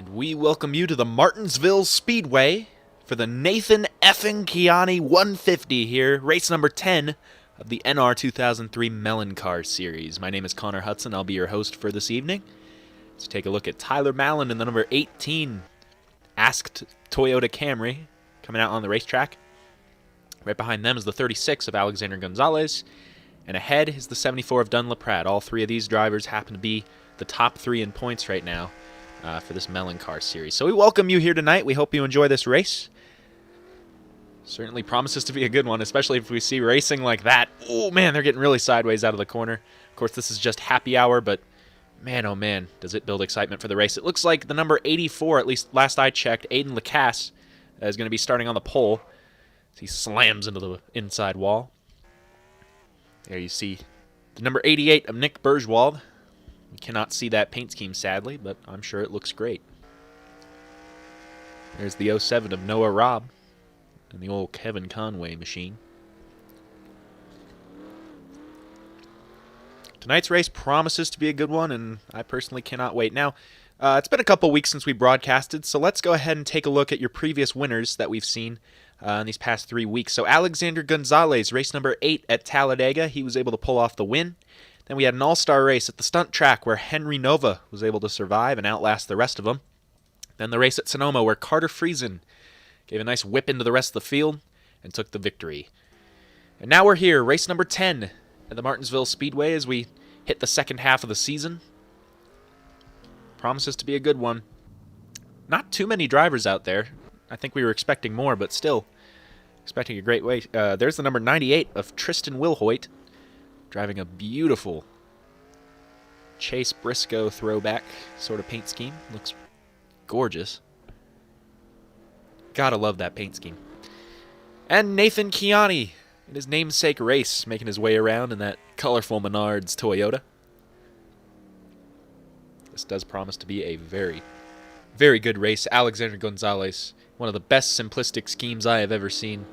And we welcome you to the Martinsville Speedway for the Nathan effing Kiani 150 here, race number 10 of the NR2003 MELONCAR Series. My name is Connor Hudson. I'll be your host for this evening. Let's take a look at Tyler Mallon in the number 18 Asked Toyota Camry coming out on the racetrack. Right behind them is the 36 of Alexander Gonzalez, and ahead is the 74 of Dunn LaPrade. All three of these drivers happen to be the top three in points right now for this MELONCAR Series. So we welcome you here tonight. We hope you enjoy this race. Certainly promises to be a good one, especially if we see racing like that. Oh man, they're getting really sideways out of the corner. Of course, this is just happy hour, but man, oh man, does it build excitement for the race. It looks like the number 84, at least last I checked, Aiden Lacasse, is going to be starting on the pole. He slams into the inside wall. There you see the number 88 of Nick Bergwald. You cannot see that paint scheme, sadly, but I'm sure it looks great. There's the 07 of Noah Robb and the old Kevin Conway machine. Tonight's race promises to be a good one, and I personally cannot wait. Now, it's been a couple weeks since we broadcasted, so let's go ahead and take a look at your previous winners that we've seen in these past 3 weeks. So Alexander Gonzalez, race number 8 at Talladega. He was able to pull off the win. Then we had an all-star race at the stunt track where Henry Nova was able to survive and outlast the rest of them. Then the race at Sonoma where Carter Friesen gave a nice whip into the rest of the field and took the victory. And now we're here, race number 10 at the Martinsville Speedway as we hit the second half of the season. Promises to be a good one. Not too many drivers out there. I think we were expecting more, but still expecting a great race. There's the number 98 of Tristan Wilhoit, driving a beautiful Chase Briscoe throwback sort of paint scheme. Looks gorgeous. Gotta love that paint scheme. And Nathan Kiani in his namesake race, making his way around in that colorful Menards Toyota. This does promise to be a very, very good race. Alexander Gonzalez, one of the best simplistic schemes I have ever seen.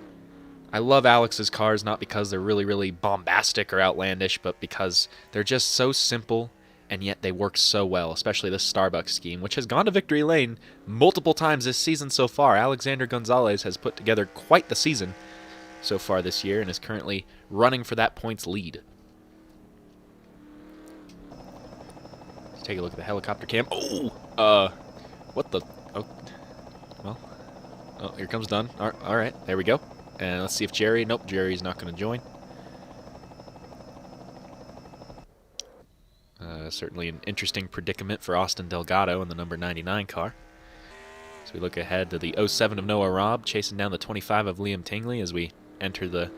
I love Alex's cars, not because they're really, really bombastic or outlandish, but because they're just so simple, and yet they work so well, especially this Starbucks scheme, which has gone to victory lane multiple times this season so far. Alexander Gonzalez has put together quite the season so far this year and is currently running for that points lead. Let's take a look at the helicopter cam. Oh! What the... Oh, well... Oh, here comes Dunn. All right, there we go. And let's see if Jerry... Nope, Jerry's not going to join. Certainly an interesting predicament for Austin Delgado in the number 99 car. So we look ahead to the 07 of Noah Robb, chasing down the 25 of Liam Tingley as we enter the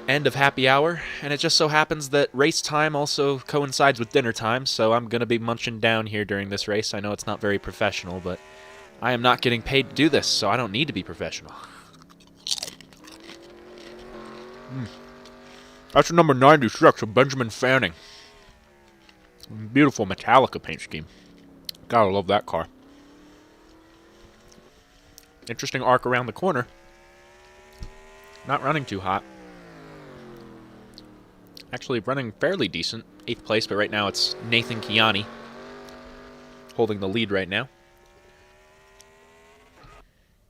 end of happy hour. And it just so happens that race time also coincides with dinner time, so I'm going to be munching down here during this race. I know it's not very professional, but I am not getting paid to do this, so I don't need to be professional. That's the number 96 of Benjamin Fanning. Beautiful Metallica paint scheme. Gotta love that car. Interesting arc around the corner. Not running too hot. Actually running fairly decent. 8th place, but right now it's Nathan Kiani holding the lead right now.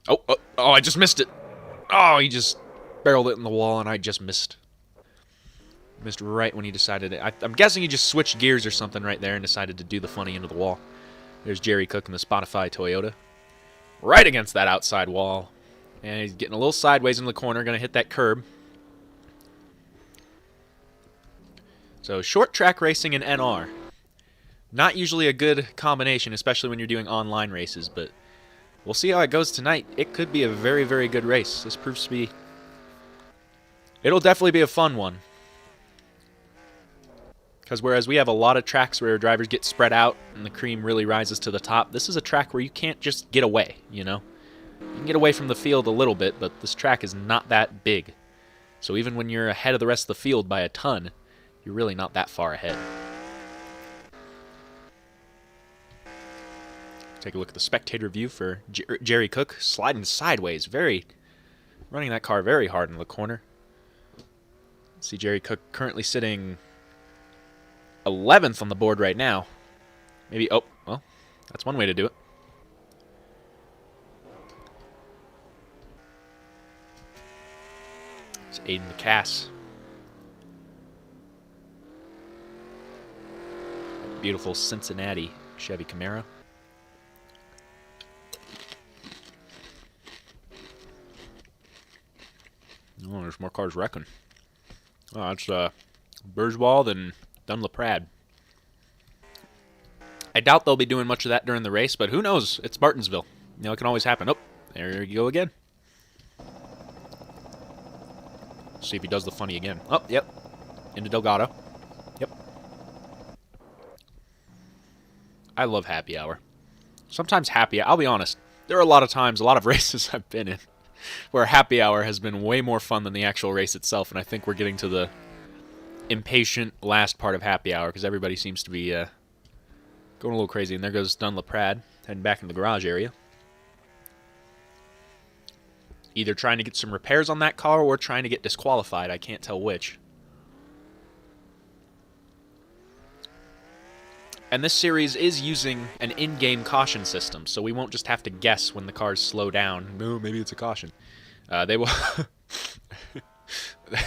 Oh, I just missed it. Oh, he just barreled it in the wall and I just missed. Missed right when he decided it. I'm guessing he just switched gears or something right there and decided to do the funny into the wall. There's Jerry Cook in the Spotify Toyota. Right against that outside wall. And he's getting a little sideways in the corner, going to hit that curb. So short track racing in NR. Not usually a good combination, especially when you're doing online races, but we'll see how it goes tonight. It could be a very, very good race. This proves to be... It'll definitely be a fun one. Because whereas we have a lot of tracks where drivers get spread out and the cream really rises to the top, this is a track where you can't just get away, you know? You can get away from the field a little bit, but this track is not that big. So even when you're ahead of the rest of the field by a ton, you're really not that far ahead. Take a look at the spectator view for Jerry Cook, sliding sideways, running that car very hard in the corner. See Jerry Cook currently sitting 11th on the board right now. Maybe, oh, well, That's one way to do it. It's Aiden Lacasse. Beautiful Cincinnati Chevy Camaro. Oh, there's more cars wrecking. Oh, it's Bergwald and Dunlaprad. I doubt they'll be doing much of that during the race, but who knows? It's Martinsville. You know, it can always happen. Oh, there you go again. See if he does the funny again. Oh, yep. Into Delgado. Yep. I love happy hour. Sometimes I'll be honest, there are a lot of times, a lot of races I've been in, where happy hour has been way more fun than the actual race itself, and I think we're getting to the impatient last part of happy hour, because everybody seems to be going a little crazy. And there goes Dunlaprad, heading back into the garage area. Either trying to get some repairs on that car or trying to get disqualified. I can't tell which. And this series is using an in-game caution system, so we won't just have to guess when the cars slow down. No, maybe it's a caution. They will.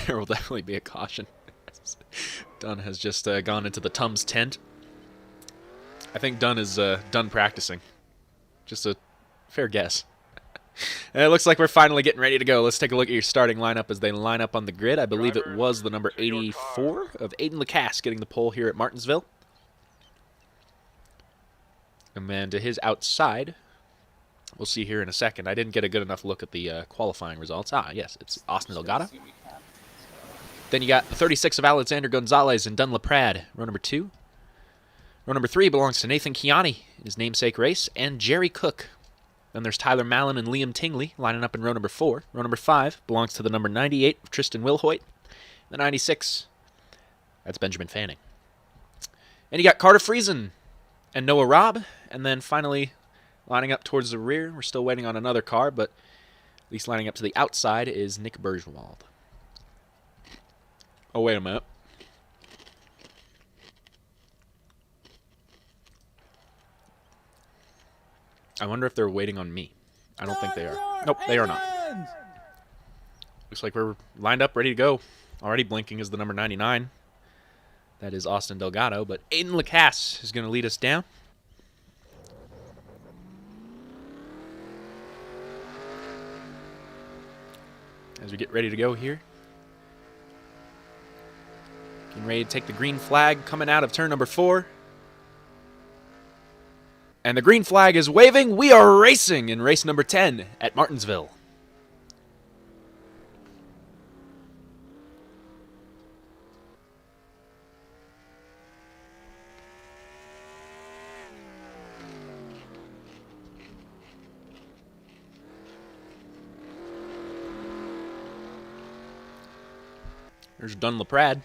There will definitely be a caution. Dunn has just gone into the Tums tent. I think Dunn is done practicing. Just a fair guess. And it looks like we're finally getting ready to go. Let's take a look at your starting lineup as they line up on the grid. I believe it was the number 84 of Aiden Lacasse getting the pole here at Martinsville. And then to his outside, we'll see here in a second. I didn't get a good enough look at the qualifying results. Ah, yes, it's Austin Delgado. Then you got the 36 of Alexander Gonzalez and Dunlaprad, row number 2. Row number 3 belongs to Nathan Chiani in his namesake race, and Jerry Cook. Then there's Tyler Mallon and Liam Tingley lining up in row number 4. Row number 5 belongs to the number 98 of Tristan Wilhoit. The 96, that's Benjamin Fanning. And you got Carter Friesen and Noah Robb. And then finally, lining up towards the rear, we're still waiting on another car, but at least lining up to the outside is Nick Bergwald. Oh, wait a minute. I wonder if they're waiting on me. I don't think they are. Nope, they are not. Looks like we're lined up, ready to go. Already blinking is the number 99. That is Austin Delgado, but Aiden Lacasse is going to lead us down. As we get ready to go here. Getting ready to take the green flag coming out of turn number 4. And the green flag is waving. We are racing in race number 10 at Martinsville. There's Dunlaprad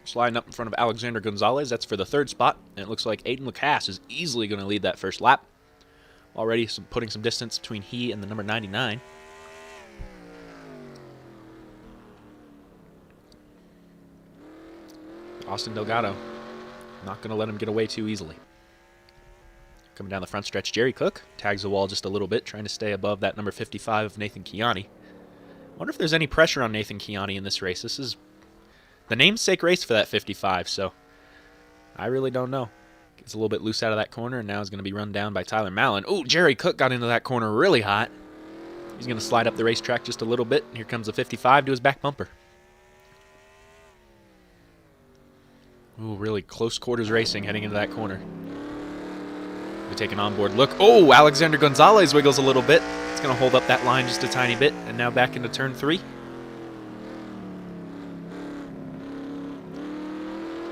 sliding up in front of Alexander Gonzalez. That's for the 3rd spot. And it looks like Aiden Lacasse is easily going to lead that first lap. Already putting some distance between he and the number 99. Austin Delgado, not going to let him get away too easily. Coming down the front stretch, Jerry Cook tags the wall just a little bit, trying to stay above that number 55 of Nathan Chiani. I wonder if there's any pressure on Nathan Chiani in this race. This is the namesake race for that 55, so I really don't know. Gets a little bit loose out of that corner, and now is going to be run down by Tyler Mallon. Oh, Jerry Cook got into that corner really hot. He's going to slide up the racetrack just a little bit. Here comes the 55 to his back bumper. Ooh, really close quarters racing heading into that corner. We take an onboard look. Oh, Alexander Gonzalez wiggles a little bit. It's going to hold up that line just a tiny bit, and now back into turn 3.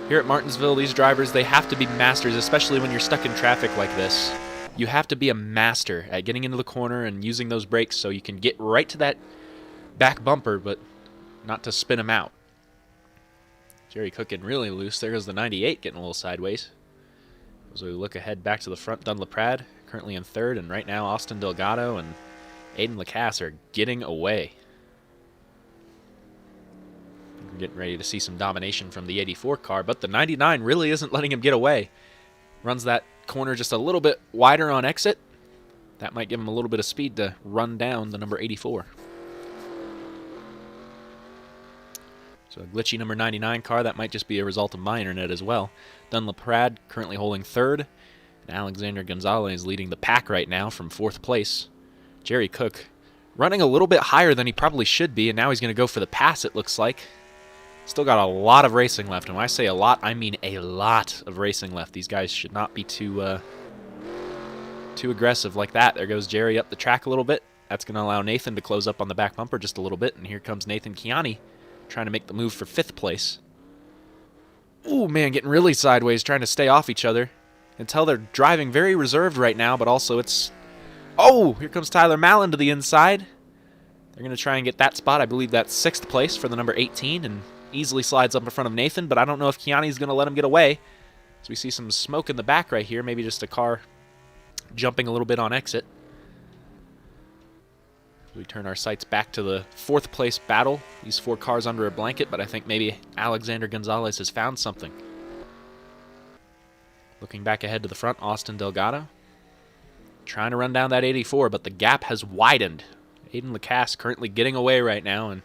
Here at Martinsville, these drivers, they have to be masters, especially when you're stuck in traffic like this. You have to be a master at getting into the corner and using those brakes so you can get right to that back bumper, but not to spin them out. Jerry Cook getting really loose. There goes the 98 getting a little sideways. As we look ahead back to the front, Dunlaprad currently in 3rd, and right now Austin Delgado and Aiden Lacasse are getting away. We're getting ready to see some domination from the 84 car, but the 99 really isn't letting him get away. Runs that corner just a little bit wider on exit. That might give him a little bit of speed to run down the number 84. So a glitchy number 99 car, that might just be a result of my internet as well. Dunlap currently holding third, and Alexander Gonzalez leading the pack right now from 4th place. Jerry Cook running a little bit higher than he probably should be, and now he's going to go for the pass, it looks like. Still got a lot of racing left, and when I say a lot, I mean a lot of racing left. These guys should not be too aggressive like that. There goes Jerry up the track a little bit. That's going to allow Nathan to close up on the back bumper just a little bit, and here comes Nathan Chiani trying to make the move for 5th place. Ooh, man, getting really sideways, trying to stay off each other. You can tell they're driving very reserved right now, but also it's... Oh, here comes Tyler Mallon to the inside. They're going to try and get that spot. I believe that's 6th place for the number 18, and easily slides up in front of Nathan, but I don't know if Chiani's going to let him get away. So we see some smoke in the back right here, maybe just a car jumping a little bit on exit. We turn our sights back to the 4th place battle. These 4 cars under a blanket, but I think maybe Alexander Gonzalez has found something. Looking back ahead to the front, Austin Delgado trying to run down that 84, but the gap has widened. Aiden Lacasse currently getting away right now, and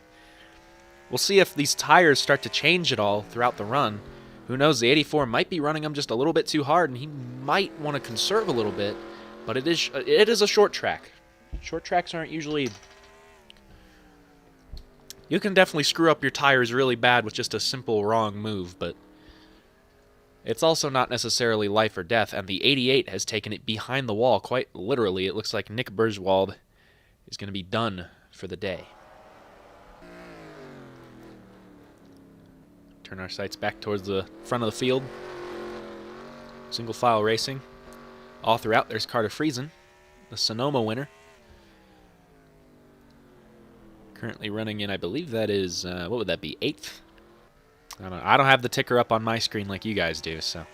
we'll see if these tires start to change at all throughout the run. Who knows, the 84 might be running him just a little bit too hard, and he might want to conserve a little bit, but it is a short track. Short tracks aren't usually... You can definitely screw up your tires really bad with just a simple wrong move, but it's also not necessarily life or death, and the 88 has taken it behind the wall quite literally. It looks like Nick Bergwald is going to be done for the day. Turn our sights back towards the front of the field. Single file racing. All throughout, there's Carter Friesen, the Sonoma winner. Currently running in, I believe that is, what would that be, 8th? I don't know. I don't have the ticker up on my screen like you guys do, so.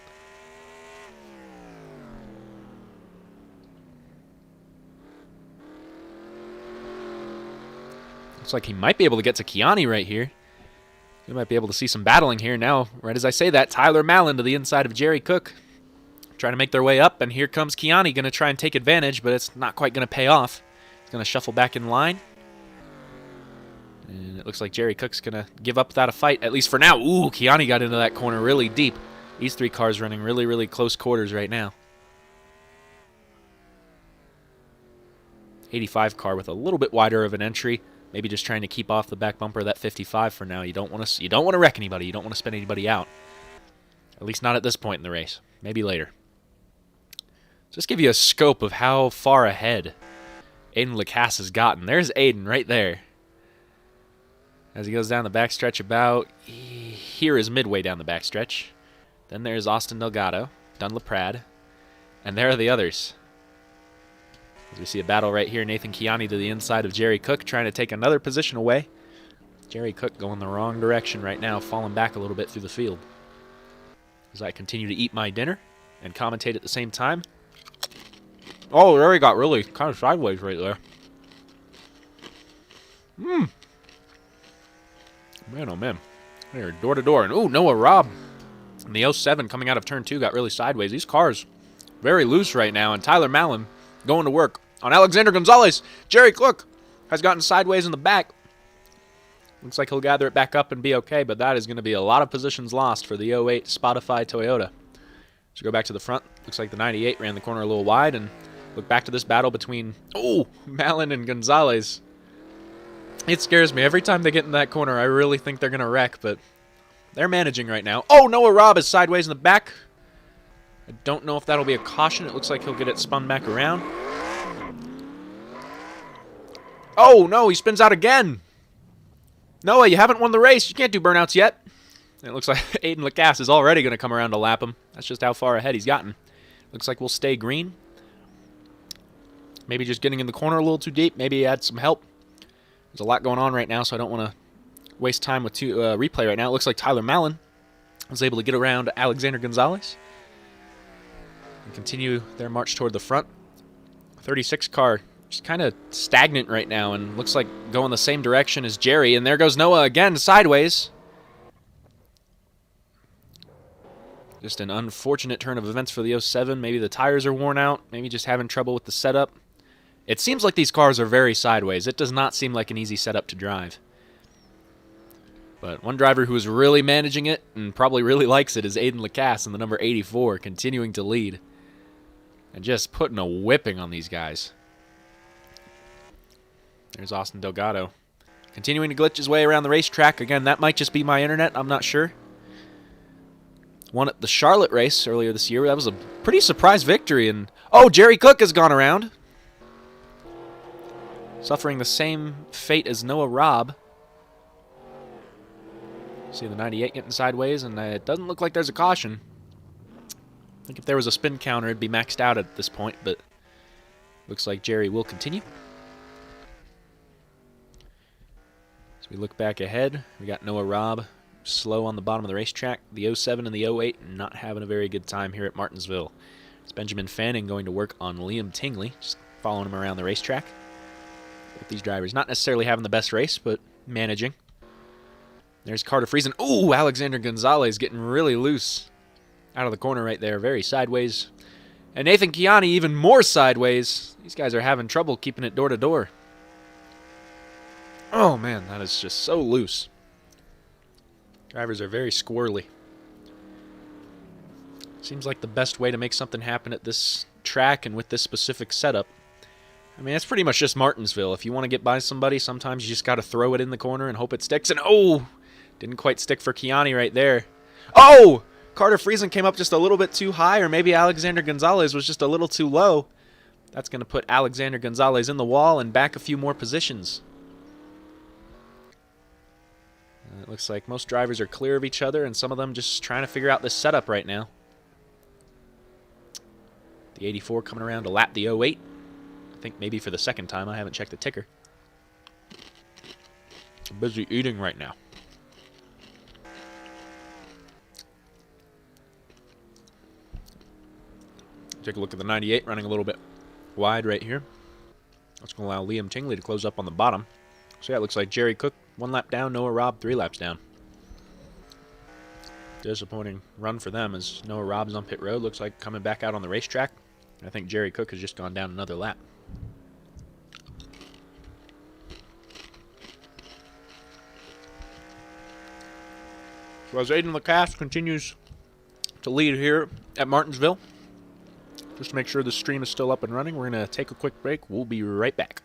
Looks like he might be able to get to Chiani right here. We might be able to see some battling here now. Right as I say that, Tyler Mallon to the inside of Jerry Cook. Trying to make their way up, and here comes Chiani, going to try and take advantage, but it's not quite going to pay off. He's going to shuffle back in line. And it looks like Jerry Cook's going to give up without a fight, at least for now. Ooh, Chiani got into that corner really deep. These 3 cars running really, really close quarters right now. 85 car with a little bit wider of an entry. Maybe just trying to keep off the back bumper of that 55 for now. You don't want to wreck anybody. You don't want to spin anybody out. At least not at this point in the race. Maybe later. Just give you a scope of how far ahead Aiden Lacasse has gotten. There's Aiden right there. As he goes down the backstretch about here is midway down the backstretch. Then there's Austin Delgado, Dunlap, and there are the others. As we see a battle right here, Nathan Chiani to the inside of Jerry Cook, trying to take another position away. Jerry Cook going the wrong direction right now, falling back a little bit through the field. As I continue to eat my dinner and commentate at the same time. Oh, there he got really kind of sideways right there. Man, oh man. They're door to door. And ooh, Noah Robb in the 07 coming out of turn 2 got really sideways. These cars very loose right now. And Tyler Mallon going to work on Alexander Gonzalez. Jerry Cook has gotten sideways in the back. Looks like he'll gather it back up and be okay, but that is going to be a lot of positions lost for the 08 Spotify Toyota. So go back to the front. Looks like the 98 ran the corner a little wide, and look back to this battle between, Mallon and Gonzalez. It scares me. Every time they get in that corner, I really think they're going to wreck, but they're managing right now. Oh, Noah Robb is sideways in the back. I don't know if that'll be a caution. It looks like he'll get it spun back around. Oh, no, he spins out again. Noah, you haven't won the race. You can't do burnouts yet. And it looks like Aiden Lacasse is already going to come around to lap him. That's just how far ahead he's gotten. Looks like we'll stay green. Maybe just getting in the corner a little too deep. Maybe add some help. There's a lot going on right now, so I don't want to waste time with replay right now. It looks like Tyler Mallon was able to get around Alexander Gonzalez and continue their march toward the front. 36 car just kind of stagnant right now and looks like going the same direction as Jerry. And there goes Noah again sideways. Just an unfortunate turn of events for the 07. Maybe the tires are worn out. Maybe just having trouble with the setup. It seems like these cars are very sideways. It does not seem like an easy setup to drive. But one driver who is really managing it and probably really likes it is Aiden Lacasse in the number 84, continuing to lead. And just putting a whipping on these guys. There's Austin Delgado. Continuing to glitch his way around the racetrack. Again, that might just be my internet. I'm not sure. Won at the Charlotte race earlier this year. That was a pretty surprise victory. And oh, Jerry Cook has gone around. Suffering the same fate as Noah Robb. See the 98 getting sideways, and it doesn't look like there's a caution. I think if there was a spin counter, it'd be maxed out at this point, but looks like Jerry will continue. As we look back ahead, we got Noah Robb slow on the bottom of the racetrack. The 07 and the 08 not having a very good time here at Martinsville. It's Benjamin Fanning going to work on Liam Tingley, just following him around the racetrack. With these drivers not necessarily having the best race, but managing. There's Carter Friesen. Ooh, Alexander Gonzalez getting really loose out of the corner right there. Very sideways. And Nathan Kiani even more sideways. These guys are having trouble keeping it door to door. Oh, man, that is just so loose. Drivers are very squirrely. Seems like the best way to make something happen at this track and with this specific setup. I mean, it's pretty much just Martinsville. If you want to get by somebody, sometimes you just got to throw it in the corner and hope it sticks. And oh, didn't quite stick for Kiani right there. Oh, Carter Friesen came up just a little bit too high, or maybe Alexander Gonzalez was just a little too low. That's going to put Alexander Gonzalez in the wall and back a few more positions. It looks like most drivers are clear of each other, and some of them just trying to figure out this setup right now. The 84 coming around to lap the 08. I think maybe for the second time. I haven't checked the ticker. I'm busy eating right now. Take a look at the 98 running a little bit wide right here. That's going to allow Liam Tingley to close up on the bottom. So yeah, it looks like Jerry Cook 1 lap down, Noah Robb 3 laps down. Disappointing run for them as Noah Robb's on pit road. Looks like coming back out on the racetrack. I think Jerry Cook has just gone down another lap. So as Aiden Lacasse continues to lead here at Martinsville, just to make sure the stream is still up and running, we're going to take a quick break. We'll be right back.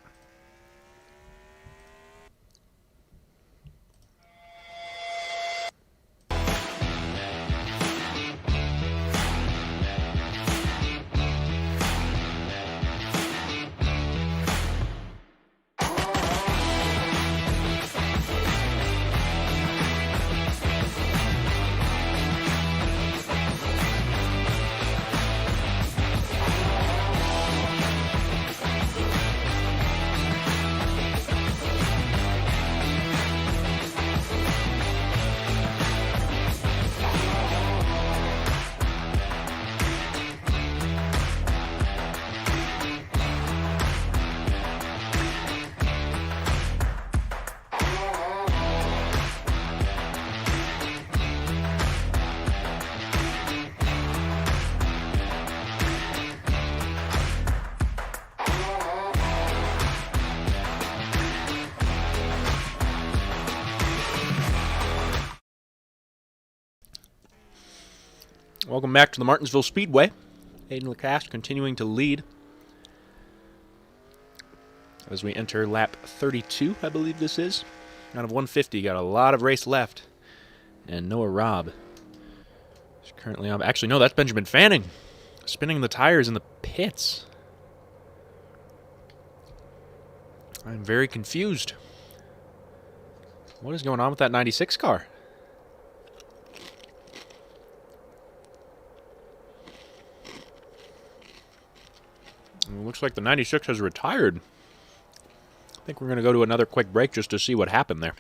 Welcome back to the Martinsville Speedway. Aiden Lacasse continuing to lead as we enter lap 32, I believe this is. Out of 150, got a lot of race left. And Noah Robb is currently on. Actually, no, that's Benjamin Fanning spinning the tires in the pits. I'm very confused. What is going on with that 96 car? It looks like the 96 has retired. I think we're going to go to another quick break just to see what happened there.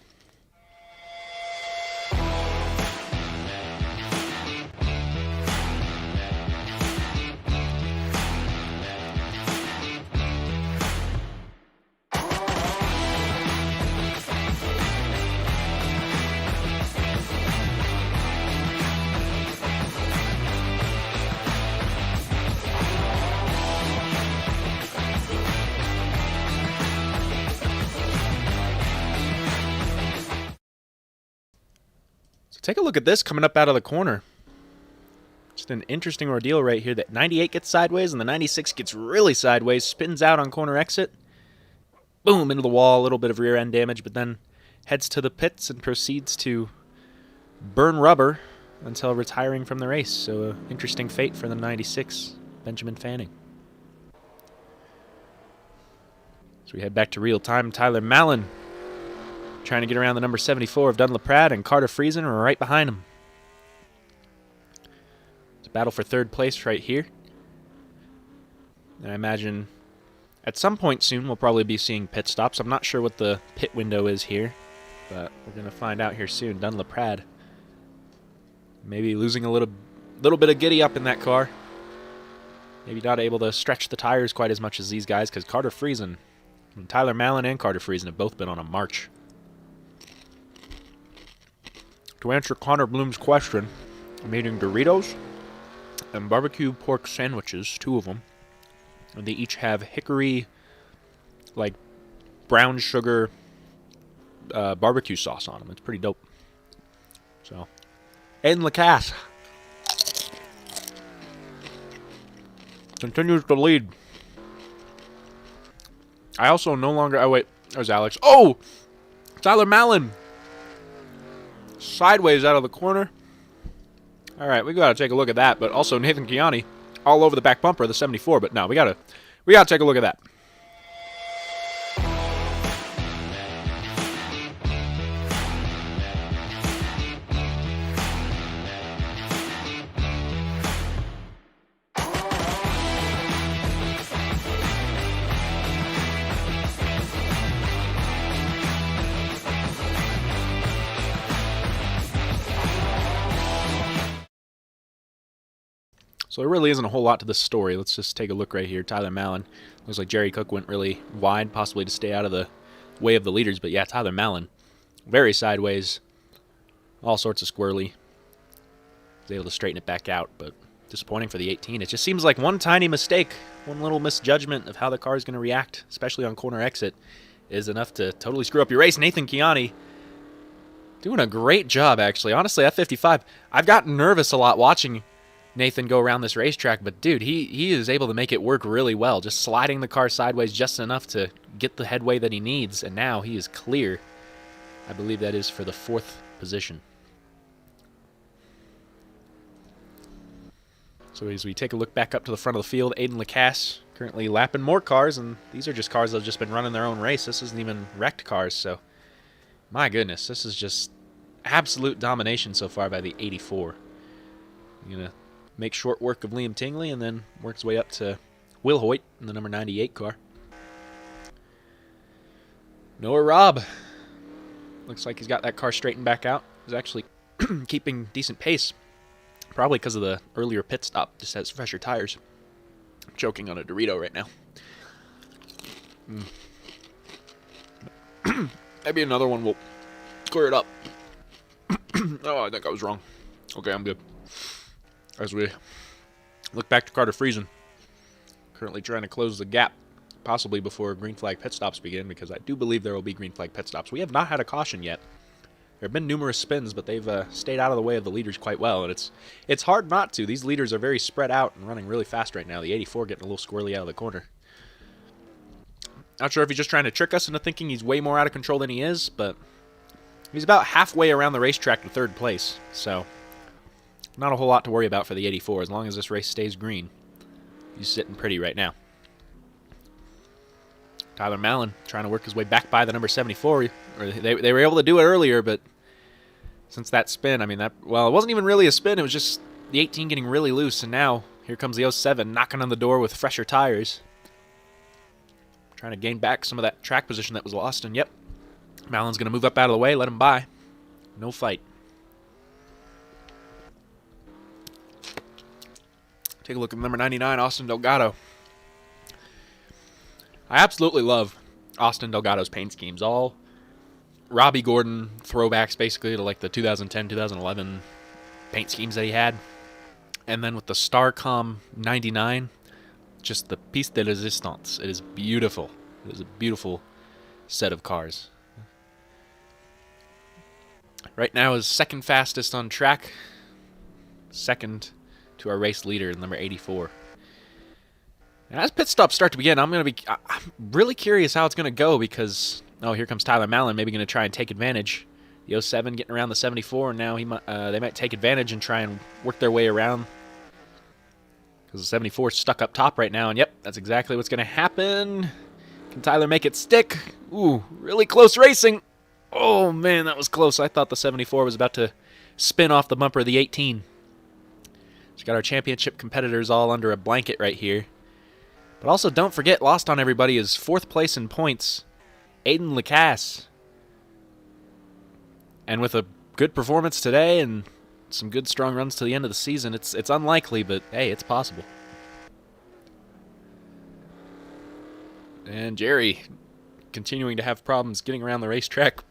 So take a look at this coming up out of the corner. Just an interesting ordeal right here. That 98 gets sideways and the 96 gets really sideways, spins out on corner exit. Boom, into the wall, a little bit of rear end damage, but then heads to the pits and proceeds to burn rubber until retiring from the race. So interesting fate for the 96, Benjamin Fanning. So we head back to real time. Tyler Mallon trying to get around the number 74 of Dunlaprad, and Carter Friesen are right behind him. It's a battle for third place right here. And I imagine at some point soon we'll probably be seeing pit stops. I'm not sure what the pit window is here, but we're going to find out here soon. Dunlaprad maybe losing a little bit of giddy up in that car. Maybe not able to stretch the tires quite as much as these guys, because Carter Friesen, Tyler Mallon and Carter Friesen have both been on a march. To answer Connor Bloom's question, I'm eating Doritos and barbecue pork sandwiches, 2 of them. And they each have hickory, like, brown sugar barbecue sauce on them. It's pretty dope. So, Aiden Lacasse continues to lead. I also no longer... Oh, wait. There's Alex. Oh! Tyler Mallon! Sideways out of the corner. All right, we got to take a look at that. But also Nathan Kiani all over the back bumper of the 74. But no, we got to take a look at that. So there really isn't a whole lot to this story. Let's just take a look right here. Tyler Mallon. Looks like Jerry Cook went really wide, possibly to stay out of the way of the leaders. But yeah, Tyler Mallon, very sideways. All sorts of squirrely. Was able to straighten it back out, but disappointing for the 18. It just seems like one tiny mistake, one little misjudgment of how the car is going to react, especially on corner exit, is enough to totally screw up your race. Nathan Kiani doing a great job, actually. Honestly, at 55, I've gotten nervous a lot watching Nathan go around this racetrack, but dude, he is able to make it work really well, just sliding the car sideways just enough to get the headway that he needs, and now he is clear. I believe that is for the 4th position. So as we take a look back up to the front of the field, Aiden Lacasse currently lapping more cars, and these are just cars that have just been running their own race. This isn't even wrecked cars, so my goodness, this is just absolute domination so far by the 84. You're going to make short work of Liam Tingley and then work his way up to Will Hoyt in the number 98 car. Noah Robb. Looks like he's got that car straightened back out. He's actually keeping decent pace. Probably because of the earlier pit stop. Just has fresher tires. I'm choking on a Dorito right now. Maybe another one will clear it up. Oh, I think I was wrong. Okay, I'm good. As we look back to Carter Friesen, currently trying to close the gap, possibly before green flag pit stops begin, because I do believe there will be green flag pit stops. We have not had a caution yet. There have been numerous spins, but they've stayed out of the way of the leaders quite well, and it's hard not to. These leaders are very spread out and running really fast right now. The 84 getting a little squirrely out of the corner. Not sure if he's just trying to trick us into thinking he's way more out of control than he is, but he's about halfway around the racetrack to 3rd place, so not a whole lot to worry about for the 84 as long as this race stays green. He's sitting pretty right now. Tyler Mallon trying to work his way back by the number 74. They were able to do it earlier, but since that spin, I mean, well, it wasn't even really a spin. It was just the 18 getting really loose, and now here comes the 07 knocking on the door with fresher tires. Trying to gain back some of that track position that was lost, and yep, Mallon's going to move up out of the way, let him by. No fight. Take a look at number 99, Austin Delgado. I absolutely love Austin Delgado's paint schemes. All Robbie Gordon throwbacks, basically, to like the 2010, 2011 paint schemes that he had. And then with the Starcom 99, just the piece de resistance. It is beautiful. It is a beautiful set of cars. Right now is second fastest on track. Second to our race leader, number 84. And as pit stops start to begin, I'm really curious how it's going to go because, oh, here comes Tyler Mallon, maybe going to try and take advantage. The 07 getting around the 74, and now they might take advantage and try and work their way around. Because the 74 is stuck up top right now, and yep, that's exactly what's going to happen. Can Tyler make it stick? Ooh, really close racing. Oh, man, that was close. I thought the 74 was about to spin off the bumper of the 18. She's got our championship competitors all under a blanket right here. But also, don't forget, lost on everybody is 4th place in points, Aiden Lacasse. And with a good performance today and some good strong runs to the end of the season, it's unlikely, but hey, it's possible. And Jerry continuing to have problems getting around the racetrack.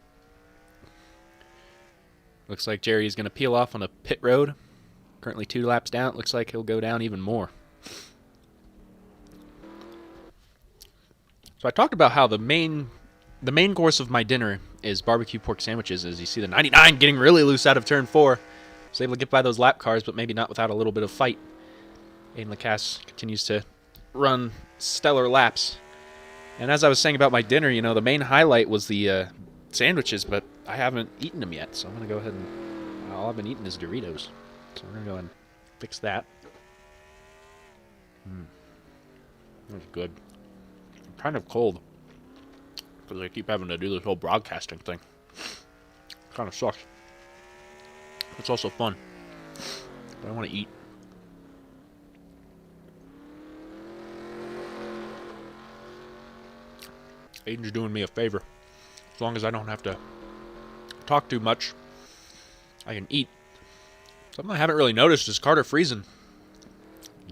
Looks like Jerry is going to peel off on a pit road. Currently 2 laps down. It looks like he'll go down even more. So I talked about how the main course of my dinner is barbecue pork sandwiches. As you see the 99 getting really loose out of turn 4. Was able to get by those lap cars, but maybe not without a little bit of fight. Aiden Lacasse continues to run stellar laps. And as I was saying about my dinner, you know, the main highlight was the sandwiches, but I haven't eaten them yet. So I'm going to go ahead and all I've been eating is Doritos. So we're going to go ahead and fix that. That's good. I'm kind of cold because I keep having to do this whole broadcasting thing. Kind of sucks. It's also fun. But I want to eat. Aiden's doing me a favor. As long as I don't have to talk too much, I can eat. Something I haven't really noticed is Carter Friesen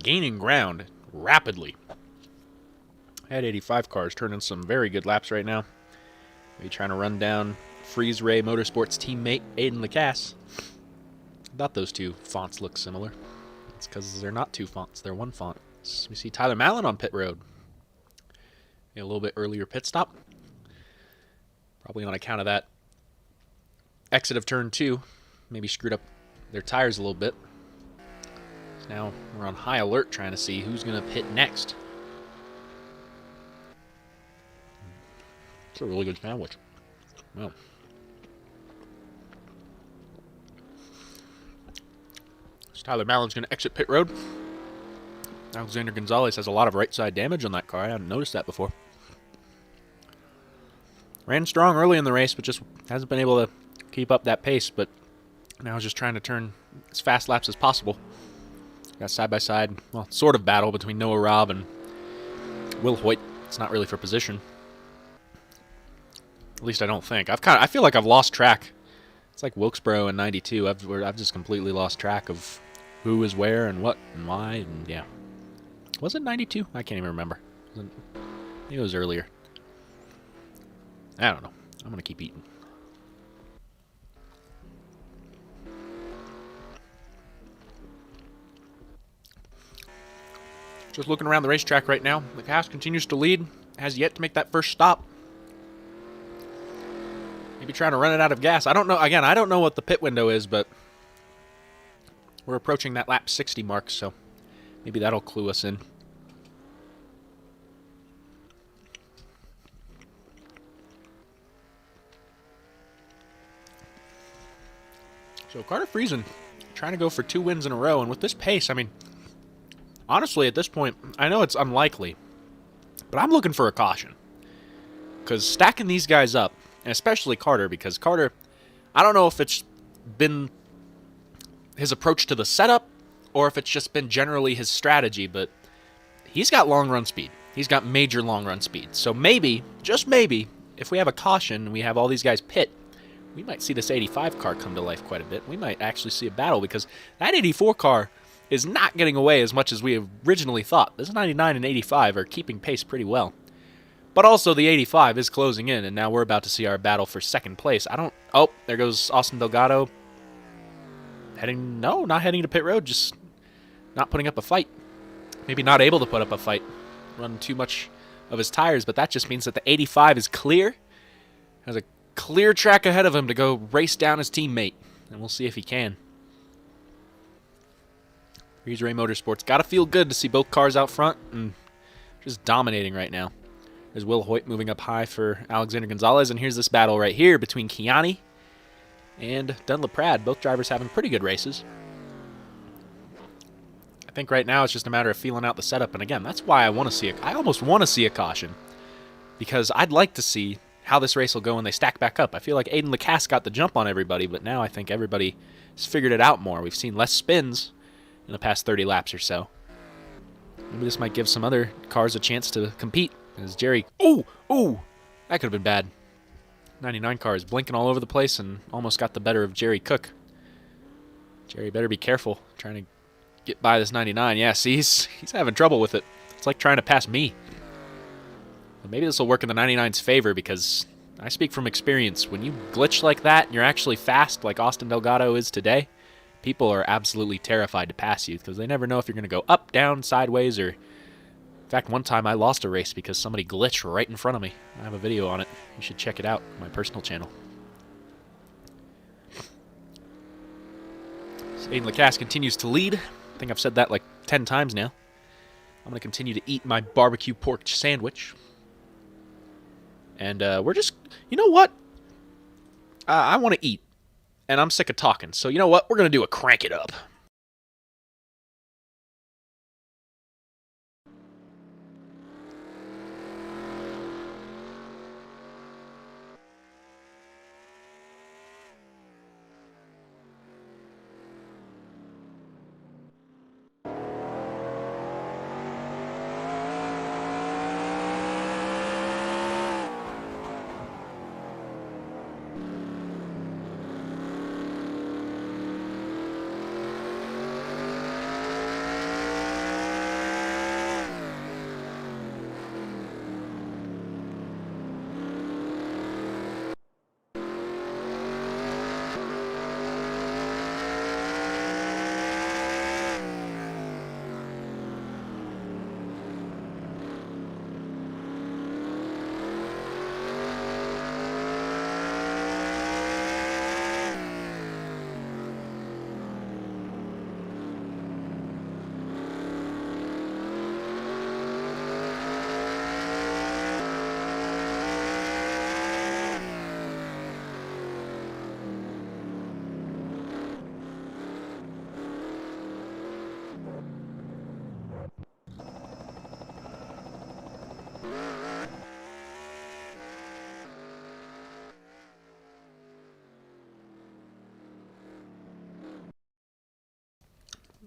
gaining ground rapidly. Had 85 cars turning some very good laps right now. Maybe trying to run down Freeze Ray Motorsports teammate Aiden Lacasse. I thought those two fonts look similar. It's because they're not 2 fonts, they're 1 font. So we see Tyler Mallon on pit road. A little bit earlier pit stop. Probably on account of that exit of turn 2. Maybe screwed up their tires a little bit. So now we're on high alert trying to see who's going to pit next. It's a really good sandwich. Well. So Tyler Mallon's going to exit pit road. Alexander Gonzalez has a lot of right side damage on that car. I hadn't noticed that before. Ran strong early in the race, but just hasn't been able to keep up that pace. But now is just trying to turn as fast laps as possible. Got side-by-side, well, sort of battle between Noah Robb and Will Hoyt. It's not really for position. At least I don't think. I feel like I've lost track. It's like Wilkesboro in '92. I've just completely lost track of who is where and what and why, and yeah. Was it '92? I can't even remember. Maybe it was earlier. I don't know. I'm going to keep eating. Just looking around the racetrack right now. Lacasse continues to lead. Has yet to make that first stop. Maybe trying to run it out of gas. I don't know. Again, I don't know what the pit window is, but we're approaching that lap 60 mark, so maybe that'll clue us in. So Carter Friesen trying to go for 2 wins in a row, and with this pace, I mean, honestly, at this point, I know it's unlikely, but I'm looking for a caution. Because stacking these guys up, and especially Carter, because Carter, I don't know if it's been his approach to the setup, or if it's just been generally his strategy, but he's got long run speed. He's got major long run speed. So maybe, just maybe, if we have a caution and we have all these guys pit, we might see this 85 car come to life quite a bit. We might actually see a battle, because that 84 car is not getting away as much as we originally thought. This 99 and 85 are keeping pace pretty well. But also the 85 is closing in, and now we're about to see our battle for second place. Oh, there goes Austin Delgado. Not heading to pit road, just not putting up a fight. Maybe not able to put up a fight. Running too much of his tires, but that just means that the 85 is clear. Has a clear track ahead of him to go race down his teammate. And we'll see if he can. Here's Ray Motorsports. Gotta feel good to see both cars out front and just dominating right now. There's Will Hoyt moving up high for Alexander Gonzalez, and here's this battle right here between Kiani and Dun LaPrade. Both drivers having pretty good races. I think right now it's just a matter of feeling out the setup, and again, that's why I almost want to see a caution, because I'd like to see how this race will go when they stack back up. I feel like Aiden Lacasse got the jump on everybody, but now I think everybody has figured it out more. We've seen less spins in the past 30 laps or so. Maybe this might give some other cars a chance to compete. As Jerry, ooh, that could have been bad. 99 car is blinking all over the place and almost got the better of Jerry Cook. Jerry better be careful trying to get by this 99. Yeah, see, he's having trouble with it. It's like trying to pass me. But maybe this will work in the 99's favor, because I speak from experience. When you glitch like that and you're actually fast like Austin Delgado is today, people are absolutely terrified to pass you because they never know if you're going to go up, down, sideways, or... In fact, one time I lost a race because somebody glitched right in front of me. I have a video on it. You should check it out on my personal channel. So Aiden Lacasse continues to lead. I think I've said that like 10 times now. I'm going to continue to eat my barbecue pork sandwich. And we're just... You know what? I want to eat. And I'm sick of talking. So you know what? We're going to do a crank it up.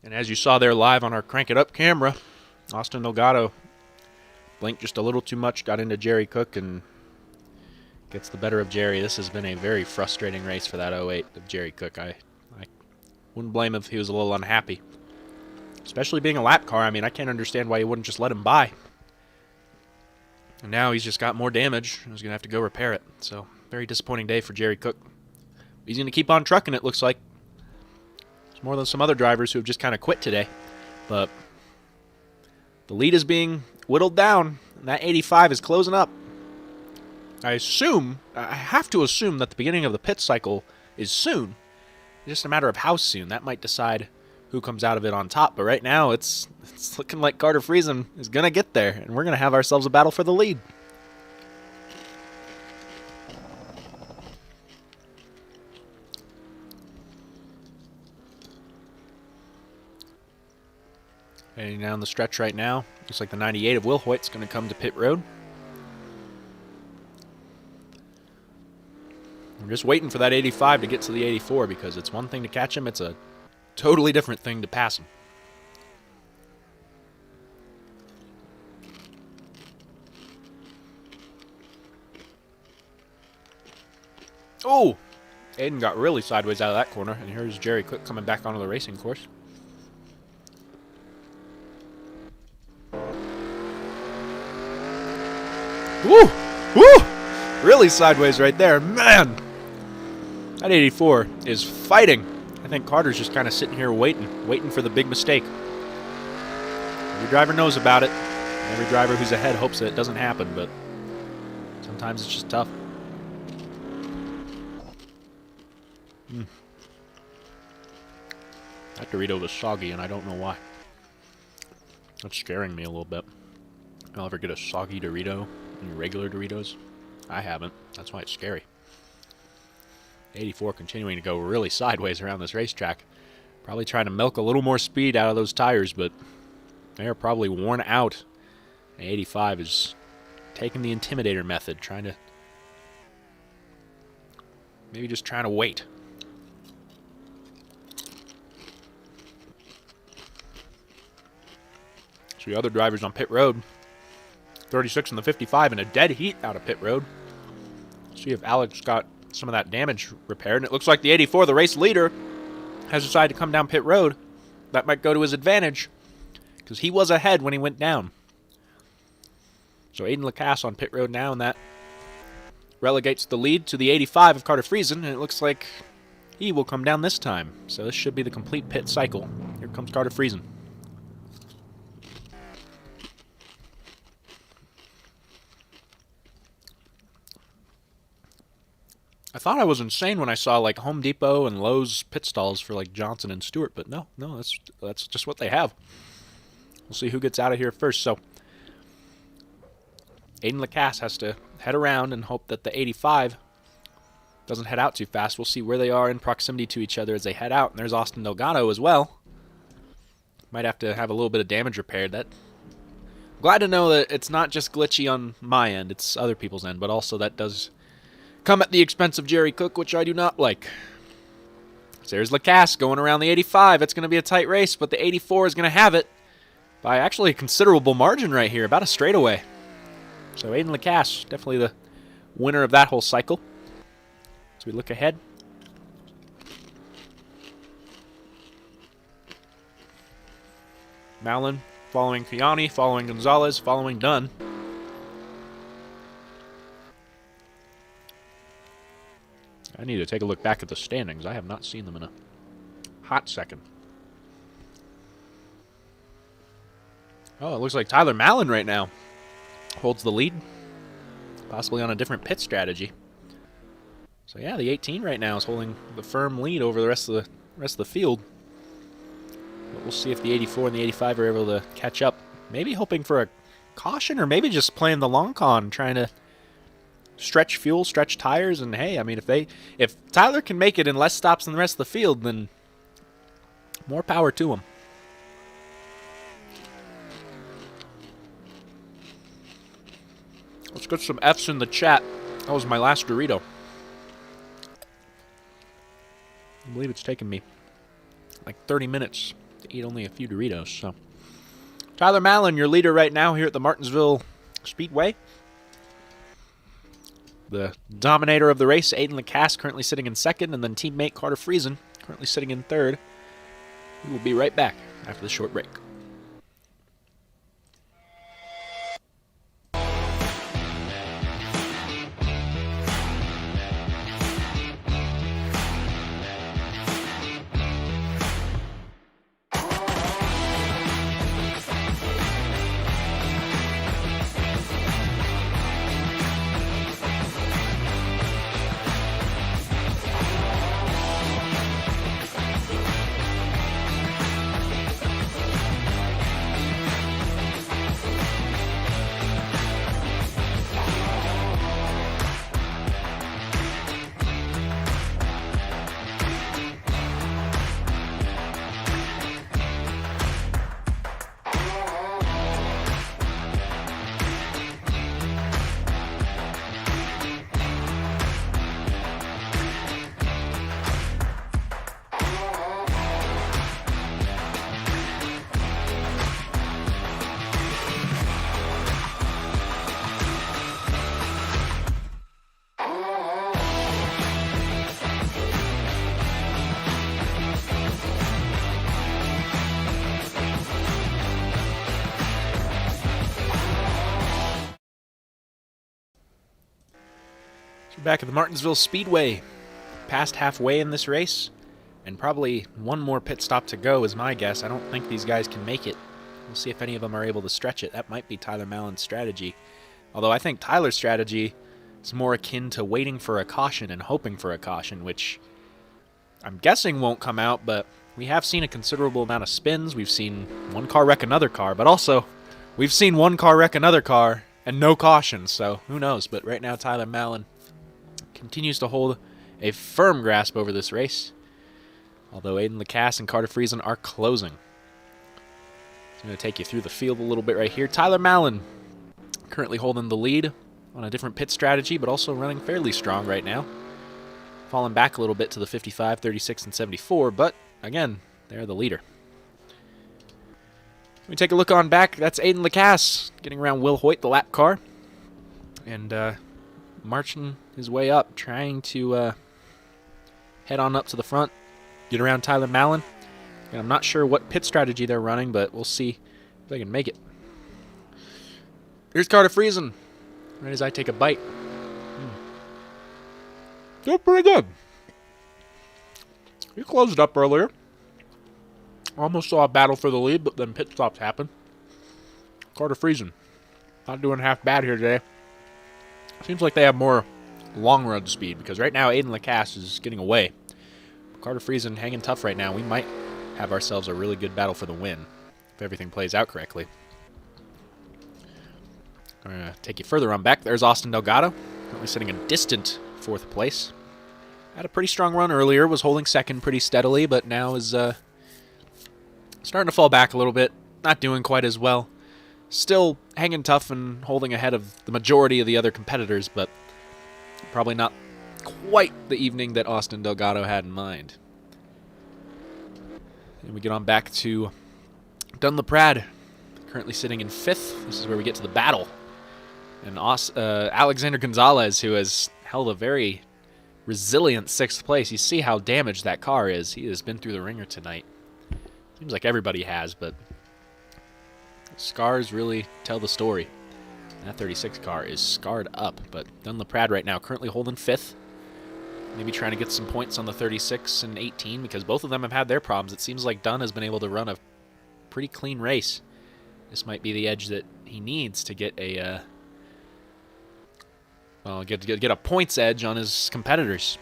And as you saw there live on our Crank It Up camera, Austin Delgado blinked just a little too much, got into Jerry Cook, and gets the better of Jerry. This has been a very frustrating race for that 08 of Jerry Cook. I wouldn't blame him if he was a little unhappy. Especially being a lap car. I mean, I can't understand why you wouldn't just let him by. And now he's just got more damage. He's going to have to go repair it. So, very disappointing day for Jerry Cook. He's going to keep on trucking, it looks like. It's more than some other drivers who have just kind of quit today. But the lead is being whittled down, and that 85 is closing up. I have to assume that the beginning of the pit cycle is soon. It's just a matter of how soon. That might decide who comes out of it on top. But right now, it's looking like Carter Friesen is going to get there, and we're going to have ourselves a battle for the lead. Heading down the stretch right now, looks like the 98 of Will Hoyt's going to come to pit road. I'm just waiting for that 85 to get to the 84, because it's one thing to catch him, it's a totally different thing to pass him. Oh! Aiden got really sideways out of that corner, and here's Jerry Cook coming back onto the racing course. Woo! Woo! Really sideways right there. Man! That 84 is fighting. I think Carter's just kind of sitting here waiting for the big mistake. Every driver knows about it. Every driver who's ahead hopes that it doesn't happen, but sometimes it's just tough. That Dorito was soggy, and I don't know why. That's scaring me a little bit. I'll ever get a soggy Dorito in your regular Doritos? I haven't. That's why it's scary. 84 continuing to go really sideways around this racetrack. Probably trying to milk a little more speed out of those tires, but they're probably worn out. 85 is taking the Intimidator method, trying to... maybe just trying to wait. So the other drivers on pit road, 36 and the 55 in a dead heat out of pit road. See if Alex got some of that damage repaired. And it looks like the 84, the race leader, has decided to come down pit road. That might go to his advantage, because he was ahead when he went down. So Aiden Lacasse on pit road now, and that relegates the lead to the 85 of Carter Friesen, and it looks like he will come down this time. So this should be the complete pit cycle. Here comes Carter Friesen. I thought I was insane when I saw like Home Depot and Lowe's pit stalls for like Johnson and Stewart, but no, that's just what they have. We'll see who gets out of here first. So Aiden Lacasse has to head around and hope that the 85 doesn't head out too fast. We'll see where they are in proximity to each other as they head out. And there's Austin Delgado as well. Might have to have a little bit of damage repaired. I'm glad to know that it's not just glitchy on my end, it's other people's end, but also that does come at the expense of Jerry Cook, which I do not like. So there's Lacasse going around the 85. It's going to be a tight race, but the 84 is going to have it by actually a considerable margin right here, about a straightaway. So Aiden Lacasse, definitely the winner of that whole cycle. As we look ahead. Malin following Kiani, following Gonzalez, following Dunn. I need to take a look back at the standings. I have not seen them in a hot second. Oh, it looks like Tyler Malin right now holds the lead, possibly on a different pit strategy. So yeah, the 18 right now is holding the firm lead over the rest of the field. But we'll see if the 84 and the 85 are able to catch up. Maybe hoping for a caution, or maybe just playing the long con, trying to stretch fuel, stretch tires, and hey, I mean, if Tyler can make it in less stops than the rest of the field, then more power to him. Let's get some F's in the chat. That was my last Dorito. I believe it's taken me like 30 minutes to eat only a few Doritos. So, Tyler Malin, your leader right now here at the Martinsville Speedway. The dominator of the race, Aiden Lacasse, currently sitting in second, and then teammate Carter Friesen, currently sitting in third. We will be right back after the short break. Back at the Martinsville Speedway, past halfway in this race, and probably one more pit stop to go is my guess. I don't think these guys can make it. We'll see if any of them are able to stretch it. That might be Tyler Malin's strategy. Although I think Tyler's strategy is more akin to waiting for a caution and hoping for a caution, which I'm guessing won't come out, but we have seen a considerable amount of spins. We've seen one car wreck another car, but also we've seen one car wreck another car and no caution, so who knows. But right now, Tyler Mallon continues to hold a firm grasp over this race, although Aiden Lacasse and Carter Friesen are closing. I'm going to take you through the field a little bit right here. Tyler Mallon currently holding the lead on a different pit strategy, but also running fairly strong right now. Falling back a little bit to the 55, 36, and 74, but again, they're the leader. We take a look on back. That's Aiden Lacasse getting around Will Hoyt, the lap car, and marching his way up, trying to head on up to the front, get around Tyler Mallon. And I'm not sure what pit strategy they're running, but we'll see if they can make it. Here's Carter Friesen, right as I take a bite. Doing pretty good. He closed up earlier. Almost saw a battle for the lead, but then pit stops happen. Carter Friesen, not doing half bad here today. Seems like they have more long run speed, because right now Aiden Lacasse is getting away. Carter Friesen hanging tough right now. We might have ourselves a really good battle for the win if everything plays out correctly. I'm going to take you further on back. There's Austin Delgado, currently sitting in distant 4th place. Had a pretty strong run earlier, was holding second pretty steadily, but now is starting to fall back a little bit, not doing quite as well. Still hanging tough and holding ahead of the majority of the other competitors, but probably not quite the evening that Austin Delgado had in mind. And we get on back to Dunlap-Rad, currently sitting in 5th. This is where we get to the battle. And Alexander Gonzalez, who has held a very resilient 6th place. You see how damaged that car is. He has been through the ringer tonight. Seems like everybody has, but scars really tell the story. That 36 car is scarred up, but Dunlap-Rad right now currently holding 5th. Maybe trying to get some points on the 36 and 18, because both of them have had their problems. It seems like Dunn has been able to run a pretty clean race. This might be the edge that he needs to get a get a points edge on his competitors.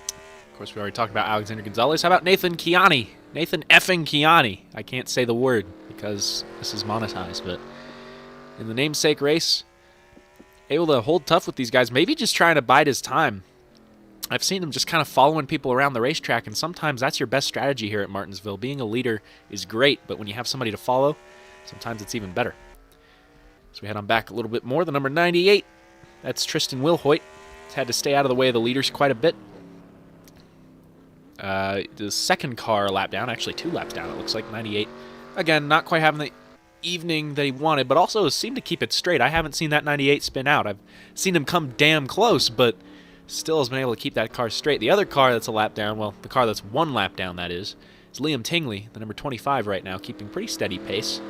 Of course, we already talked about Alexander Gonzalez. How about Nathan Kiani? Nathan effing Kiani. I can't say the word because this is monetized, but in the namesake race, able to hold tough with these guys, maybe just trying to bide his time. I've seen him just kind of following people around the racetrack, and sometimes that's your best strategy here at Martinsville. Being a leader is great, but when you have somebody to follow, sometimes it's even better. So we head on back a little bit more. The number 98, that's Tristan Wilhoit. He's had to stay out of the way of the leaders quite a bit. The second car lap down, actually 2 laps down, it looks like, 98. Again, not quite having the evening that he wanted, but also seemed to keep it straight. I haven't seen that 98 spin out. I've seen him come damn close, but still has been able to keep that car straight. The other car that's a lap down, well, the car that's 1 lap down, that is Liam Tingley, the number 25 right now, keeping pretty steady pace.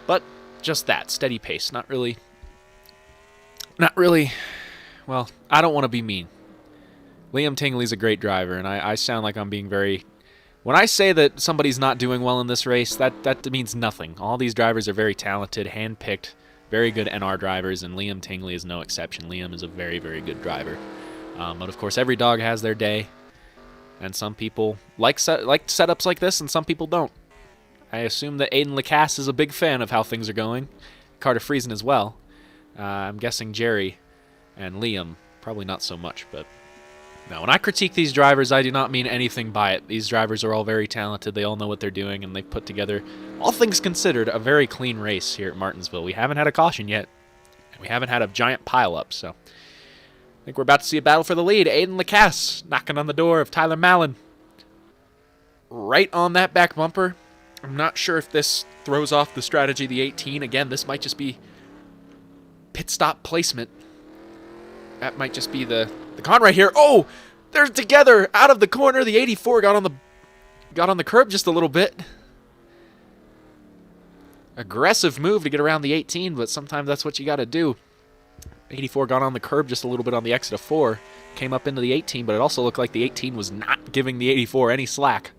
But just that, steady pace. Not really, well, I don't want to be mean. Liam Tingley's a great driver, and I sound like I'm being very... When I say that somebody's not doing well in this race, that means nothing. All these drivers are very talented, hand-picked, very good NR drivers, and Liam Tingley is no exception. Liam is a very, very good driver. But of course, every dog has their day, and some people like setups like this, and some people don't. I assume that Aiden Lacasse is a big fan of how things are going. Carter Friesen as well. I'm guessing Jerry and Liam, probably not so much, but... Now, when I critique these drivers, I do not mean anything by it. These drivers are all very talented. They all know what they're doing, and they've put together, all things considered, a very clean race here at Martinsville. We haven't had a caution yet, and we haven't had a giant pileup, so I think we're about to see a battle for the lead. Aiden Lacasse knocking on the door of Tyler Mallon. Right on that back bumper. I'm not sure if this throws off the strategy of the 18. Again, this might just be pit stop placement. That might just be the con right here. Oh, they're together out of the corner. The 84 got on the curb just a little bit. Aggressive move to get around the 18, but sometimes that's what you got to do. 84 got on the curb just a little bit on the exit of 4. Came up into the 18, but it also looked like the 18 was not giving the 84 any slack.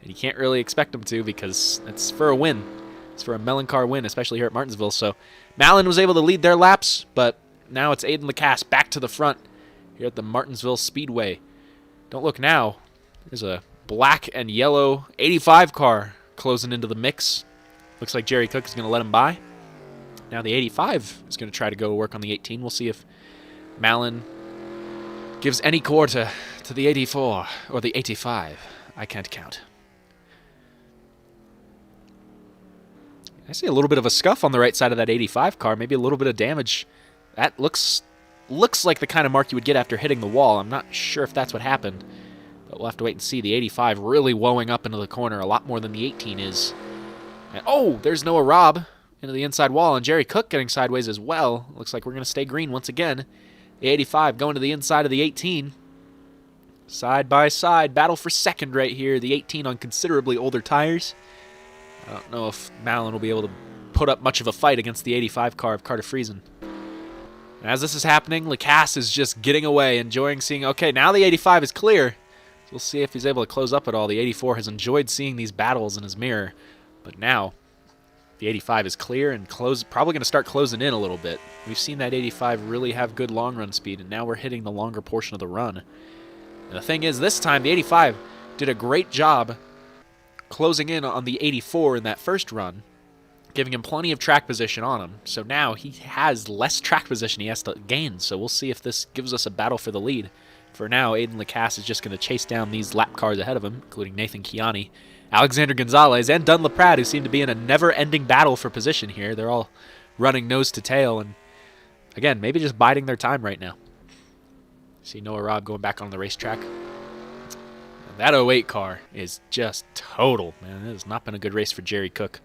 And you can't really expect them to because it's for a win. It's for a Meloncar win, especially here at Martinsville. So Mallon was able to lead their laps, but now it's Aiden Lacasse back to the front here at the Martinsville Speedway. Don't look now. There's a black and yellow 85 car closing into the mix. Looks like Jerry Cook is going to let him by. Now the 85 is going to try to go work on the 18. We'll see if Malin gives any quarter to the 84 or the 85. I can't count. I see a little bit of a scuff on the right side of that 85 car, maybe a little bit of damage. That looks like the kind of mark you would get after hitting the wall. I'm not sure if that's what happened, but we'll have to wait and see. The 85 really woeing up into the corner a lot more than the 18 is. And, oh, there's Noah Robb into the inside wall, and Jerry Cook getting sideways as well. Looks like we're going to stay green once again. The 85 going to the inside of the 18. Side by side, battle for second right here. The 18 on considerably older tires. I don't know if Malin will be able to put up much of a fight against the 85 car of Carter Friesen. As this is happening, Lacasse is just getting away, enjoying seeing, okay, now the 85 is clear. So we'll see if he's able to close up at all. The 84 has enjoyed seeing these battles in his mirror, but now the 85 is clear and probably going to start closing in a little bit. We've seen that 85 really have good long run speed, and now we're hitting the longer portion of the run. And the thing is, this time the 85 did a great job closing in on the 84 in that first run, giving him plenty of track position on him. So now he has less track position he has to gain. So we'll see if this gives us a battle for the lead. For now, Aiden Lacasse is just going to chase down these lap cars ahead of him, including Nathan Chiani, Alexander Gonzalez, and Dun LaPrade, who seem to be in a never-ending battle for position here. They're all running nose to tail, and again, maybe just biding their time right now. See Noah Robb going back on the racetrack. That 08 car is just total, man. It has not been a good race for Jerry Cook.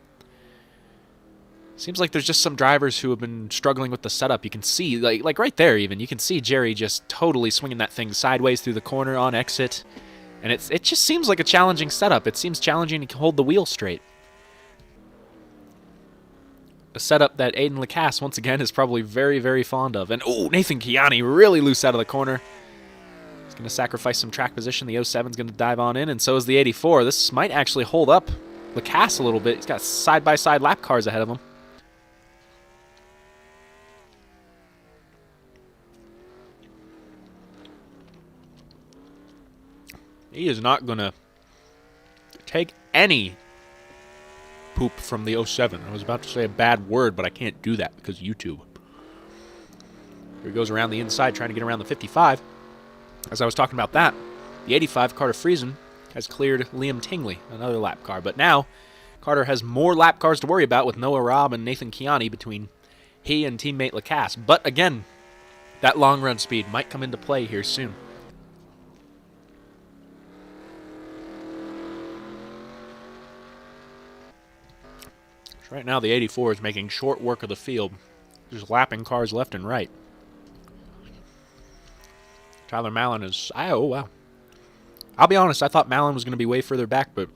Seems like there's just some drivers who have been struggling with the setup. You can see, like right there even, you can see Jerry just totally swinging that thing sideways through the corner on exit. And it just seems like a challenging setup. It seems challenging to hold the wheel straight. A setup that Aiden Lacasse, once again, is probably very, very fond of. And, oh, Nathan Chiani really loose out of the corner. He's going to sacrifice some track position. The 07 is going to dive on in, and so is the 84. This might actually hold up Lacasse a little bit. He's got side-by-side lap cars ahead of him. He is not going to take any poop from the 07. I was about to say a bad word, but I can't do that because YouTube. Here he goes around the inside trying to get around the 55. As I was talking about that, the 85, Carter Friesen, has cleared Liam Tingley, another lap car. But now, Carter has more lap cars to worry about with Noah Robb and Nathan Chiani between he and teammate Lacasse. But again, that long run speed might come into play here soon. Right now, the 84 is making short work of the field, just lapping cars left and right. Tyler Malin is... oh, wow. I'll be honest, I thought Malin was going to be way further back, but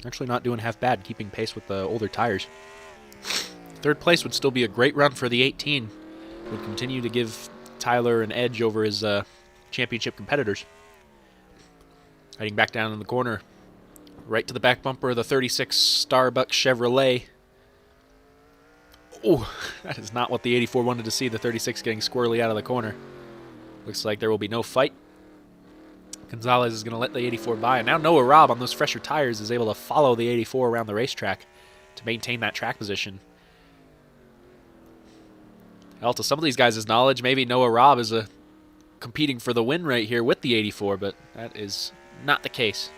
actually not doing half bad, keeping pace with the older tires. Third place would still be a great run for the 18. Would continue to give Tyler an edge over his championship competitors. Heading back down in the corner, right to the back bumper of the 36 Starbucks Chevrolet. Oh, that is not what the 84 wanted to see, the 36 getting squirrely out of the corner. Looks like there will be no fight. Gonzalez is going to let the 84 by, and now Noah Robb on those fresher tires is able to follow the 84 around the racetrack to maintain that track position. Hell, to some of these guys' knowledge, maybe Noah Robb is competing for the win right here with the 84, but that is not the case.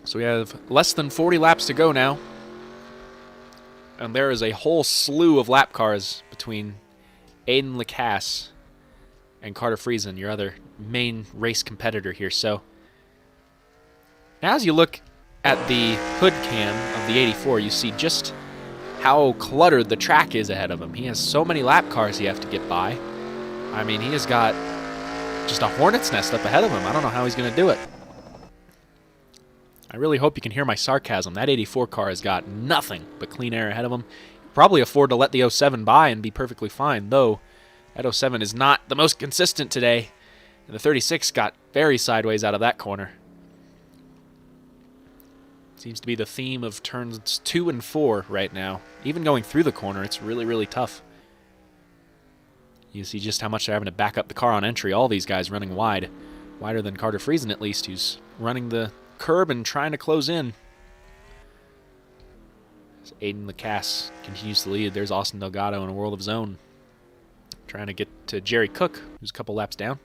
So we have less than 40 laps to go now. And there is a whole slew of lap cars between Aiden Lacasse and Carter Friesen, your other main race competitor here. So now as you look at the hood cam of the 84, you see just how cluttered the track is ahead of him. He has so many lap cars he has to get by. I mean, he has got just a hornet's nest up ahead of him. I don't know how he's going to do it. I really hope you can hear my sarcasm. That 84 car has got nothing but clean air ahead of him. Probably afford to let the 07 by and be perfectly fine, though that 07 is not the most consistent today. And the 36 got very sideways out of that corner. Seems to be the theme of turns 2 and 4 right now. Even going through the corner, it's really, really tough. You see just how much they're having to back up the car on entry. All these guys running wide. Wider than Carter Friesen, at least, who's running the curb and trying to close in. As Aiden Lacasse continues to lead. There's Austin Delgado in a world of his own. Trying to get to Jerry Cook, who's a couple laps down.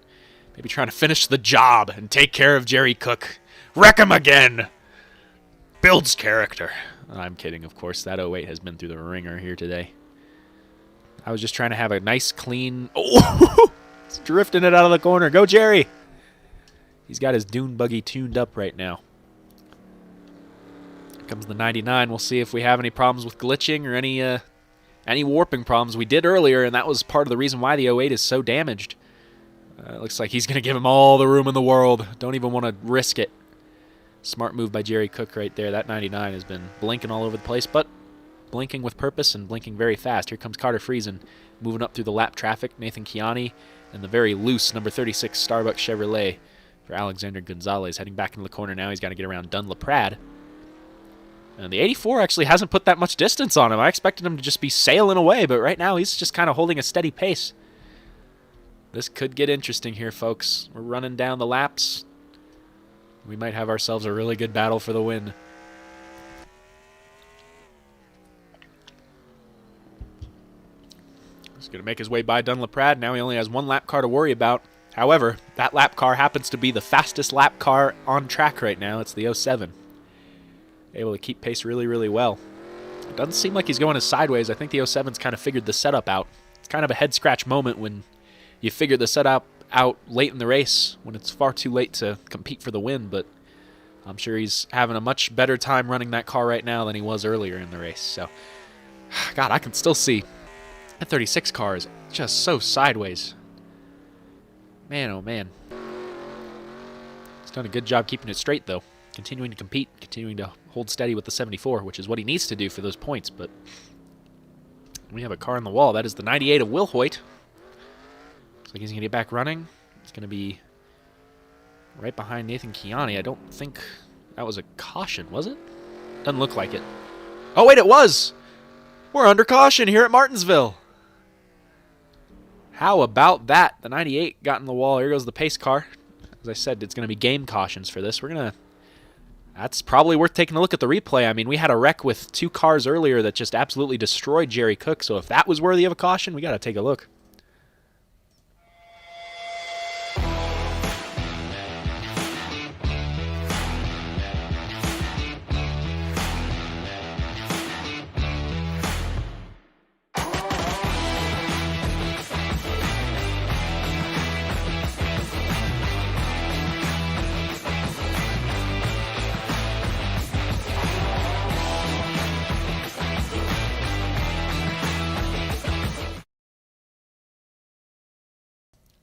Maybe trying to finish the job and take care of Jerry Cook. Wreck him again! Builds character. I'm kidding, of course. That 08 has been through the ringer here today. I was just trying to have a nice, clean... Oh! It's drifting it out of the corner. Go, Jerry! He's got his dune buggy tuned up right now. Here comes the 99. We'll see if we have any problems with glitching or any warping problems. We did earlier, and that was part of the reason why the 08 is so damaged. It looks like he's going to give him all the room in the world. Don't even want to risk it. Smart move by Jerry Cook right there. That 99 has been blinking all over the place, but blinking with purpose and blinking very fast. Here comes Carter Friesen moving up through the lap traffic. Nathan Kiani and the very loose number 36 Starbucks Chevrolet for Alexander Gonzalez. Heading back into the corner now. He's got to get around Dunn LaPrade. And the 84 actually hasn't put that much distance on him. I expected him to just be sailing away, but right now he's just kind of holding a steady pace. This could get interesting here, folks. We're running down the laps. We might have ourselves a really good battle for the win. He's going to make his way by Dunn LaPrade. Now he only has one lap car to worry about. However, that lap car happens to be the fastest lap car on track right now. It's the 07. Able to keep pace really, really well. It doesn't seem like he's going as sideways. I think the 07's kind of figured the setup out. It's kind of a head-scratch moment when you figure the setup out late in the race, when it's far too late to compete for the win, but I'm sure he's having a much better time running that car right now than he was earlier in the race. So, God, I can still see that 36 car is just so sideways. Man, oh man. He's done a good job keeping it straight, though. Continuing to compete, continuing to hold steady with the 74, which is what he needs to do for those points, but we have a car on the wall. That is the 98 of Will Hoyt. Looks like he's going to get back running. It's going to be right behind Nathan Kiani. I don't think that was a caution, was it? Doesn't look like it. Oh, wait, it was! We're under caution here at Martinsville. How about that? The 98 got in the wall. Here goes the pace car. As I said, it's going to be game cautions for this. We're going to... That's probably worth taking a look at the replay. I mean, we had a wreck with two cars earlier that just absolutely destroyed Jerry Cook, so if that was worthy of a caution, we got to take a look.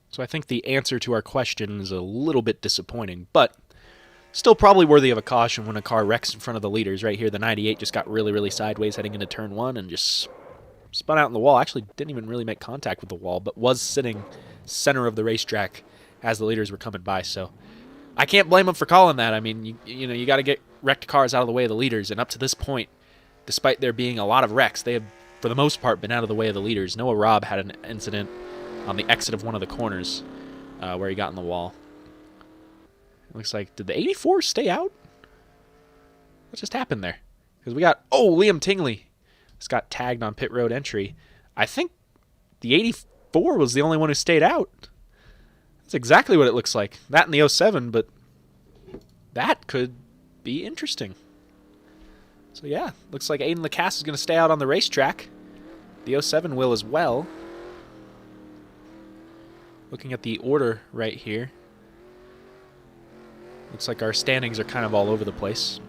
So I think the answer to our question is a little bit disappointing, but still probably worthy of a caution when a car wrecks in front of the leaders. Right here, the 98 just got really, really sideways heading into turn one and just spun out in the wall. Actually didn't even really make contact with the wall, but was sitting center of the racetrack as the leaders were coming by. So I can't blame him for calling that. I mean, you got to get wrecked cars out of the way of the leaders, and up to this point, despite there being a lot of wrecks, they have, for the most part, been out of the way of the leaders. Noah Robb had an incident on the exit of one of the corners where he got in the wall. It looks like, did the 84 stay out? What just happened there? Because we got, Liam Tingley just got tagged on pit road entry. I think the 84 was the only one who stayed out. That's exactly what it looks like. That and the 07, but that could be interesting. So yeah, looks like Aiden Lacasse is going to stay out on the racetrack. The 07 will as well. Looking at the order right here, looks like our standings are kind of all over the place.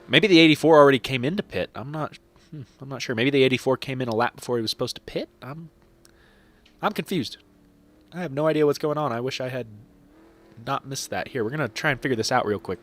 Maybe the 84 already came into pit. I'm not sure. Maybe the 84 came in a lap before he was supposed to pit. I'm confused. I have no idea what's going on. I wish I had not missed that. Here, we're going to try and figure this out real quick.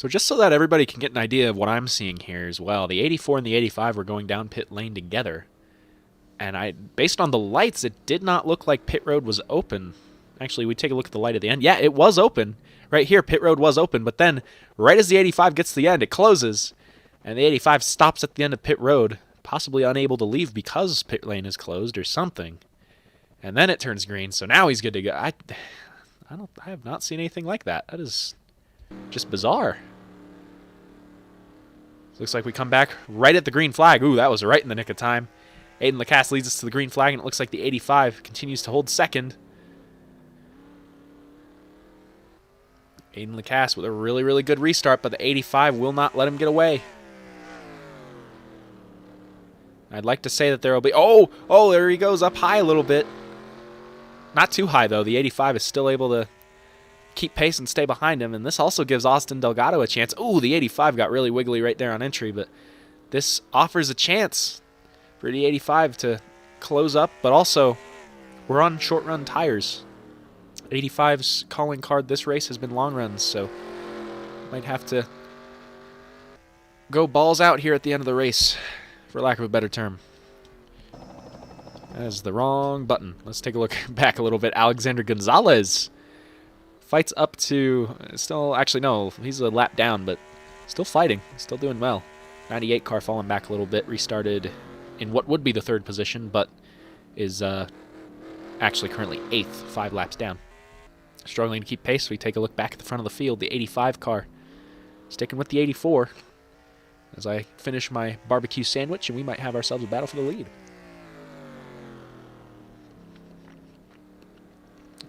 So just so that everybody can get an idea of what I'm seeing here as well, the 84 and the 85 were going down pit lane together. And based on the lights, it did not look like pit road was open. Actually, we take a look at the light at the end. Yeah, it was open. Right here, pit road was open. But then, right as the 85 gets to the end, it closes. And the 85 stops at the end of pit road, possibly unable to leave because pit lane is closed or something. And then it turns green, so now he's good to go. I have not seen anything like that. That is just bizarre. Looks like we come back right at the green flag. Ooh, that was right in the nick of time. Aiden Lacasse leads us to the green flag, and it looks like the 85 continues to hold second. Aiden Lacasse with a really, really good restart, but the 85 will not let him get away. I'd like to say that there will be... Oh, there he goes up high a little bit. Not too high, though. The 85 is still able to keep pace and stay behind him, and this also gives Austin Delgado a chance. Ooh, the 85 got really wiggly right there on entry, but this offers a chance for the 85 to close up, but also we're on short run tires. 85's calling card this race has been long runs, so might have to go balls out here at the end of the race, for lack of a better term. That is the wrong button. Let's take a look back a little bit. Alexander Gonzalez fights up to... Still, actually, no, he's a lap down, but still fighting. Still doing well. 98 car falling back a little bit. Restarted in what would be the third position, but is actually currently 8th, 5 laps down. Struggling to keep pace. We take a look back at the front of the field. The 85 car sticking with the 84 as I finish my barbecue sandwich, and we might have ourselves a battle for the lead.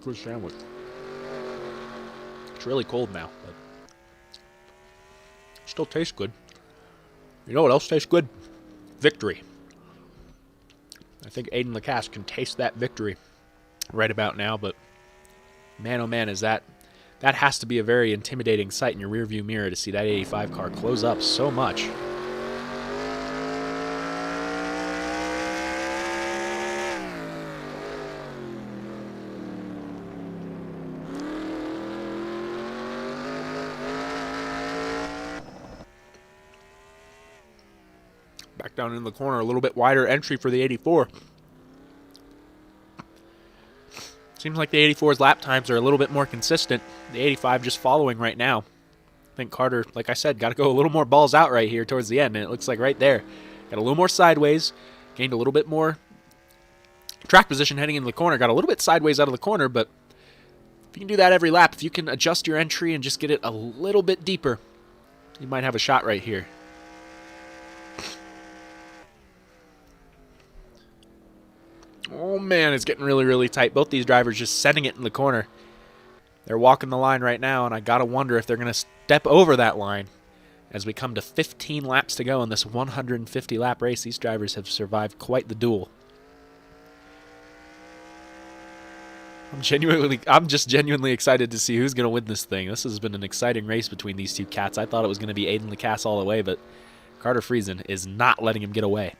Good sandwich. It's really cold now, but still tastes good. You know what else tastes good? Victory. I think Aiden Lacasse can taste that victory right about now, but man, oh man, is that has to be a very intimidating sight in your rearview mirror to see that 85 car close up so much. Back down in the corner, a little bit wider entry for the 84. Seems like the 84's lap times are a little bit more consistent. The 85 just following right now. I think Carter, like I said, got to go a little more balls out right here towards the end, and it looks like right there. Got a little more sideways, gained a little bit more track position heading into the corner. Got a little bit sideways out of the corner, but if you can do that every lap, if you can adjust your entry and just get it a little bit deeper, you might have a shot right here. Oh man, it's getting really, really tight. Both these drivers just sending it in the corner. They're walking the line right now, and I gotta wonder if they're gonna step over that line as we come to 15 laps to go in this 150 lap race. These drivers have survived quite the duel. I'm just genuinely excited to see who's gonna win this thing. This has been an exciting race between these two cats. I thought it was gonna be Aiden Lacasse all the way, but Carter Friesen is not letting him get away.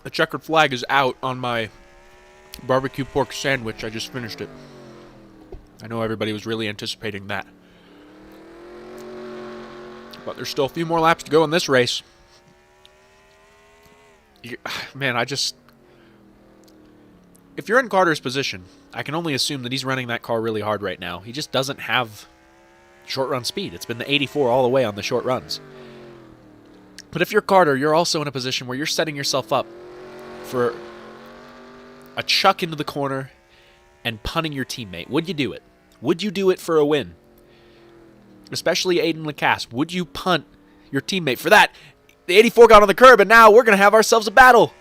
The checkered flag is out on my barbecue pork sandwich. I just finished it. I know everybody was really anticipating that. But there's still a few more laps to go in this race. Man, if you're in Carter's position, I can only assume that he's running that car really hard right now. He just doesn't have short run speed. It's been the 84 all the way on the short runs. But if you're Carter, you're also in a position where you're setting yourself up for a chuck into the corner and punting your teammate. Would you do it? Would you do it for a win? Especially Aiden Lacasse. Would you punt your teammate for that? The 84 got on the curb, and now we're going to have ourselves a battle.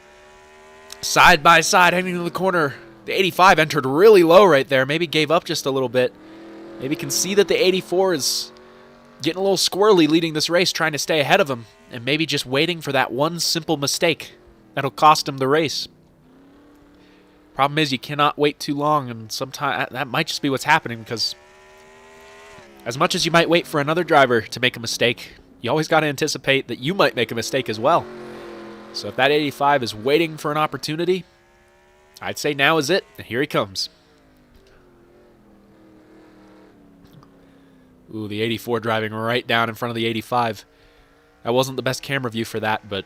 Side by side, heading to the corner. The 85 entered really low right there. Maybe gave up just a little bit. Maybe can see that the 84 is getting a little squirrely leading this race, trying to stay ahead of him, and maybe just waiting for that one simple mistake that'll cost him the race. Problem is, you cannot wait too long, and sometimes that might just be what's happening, because As much as you might wait for another driver to make a mistake, you always got to anticipate that you might make a mistake as well. So if that 85 is waiting for an opportunity, I'd say now is it, and here he comes. Ooh, the 84 driving right down in front of the 85. That wasn't the best camera view for that, but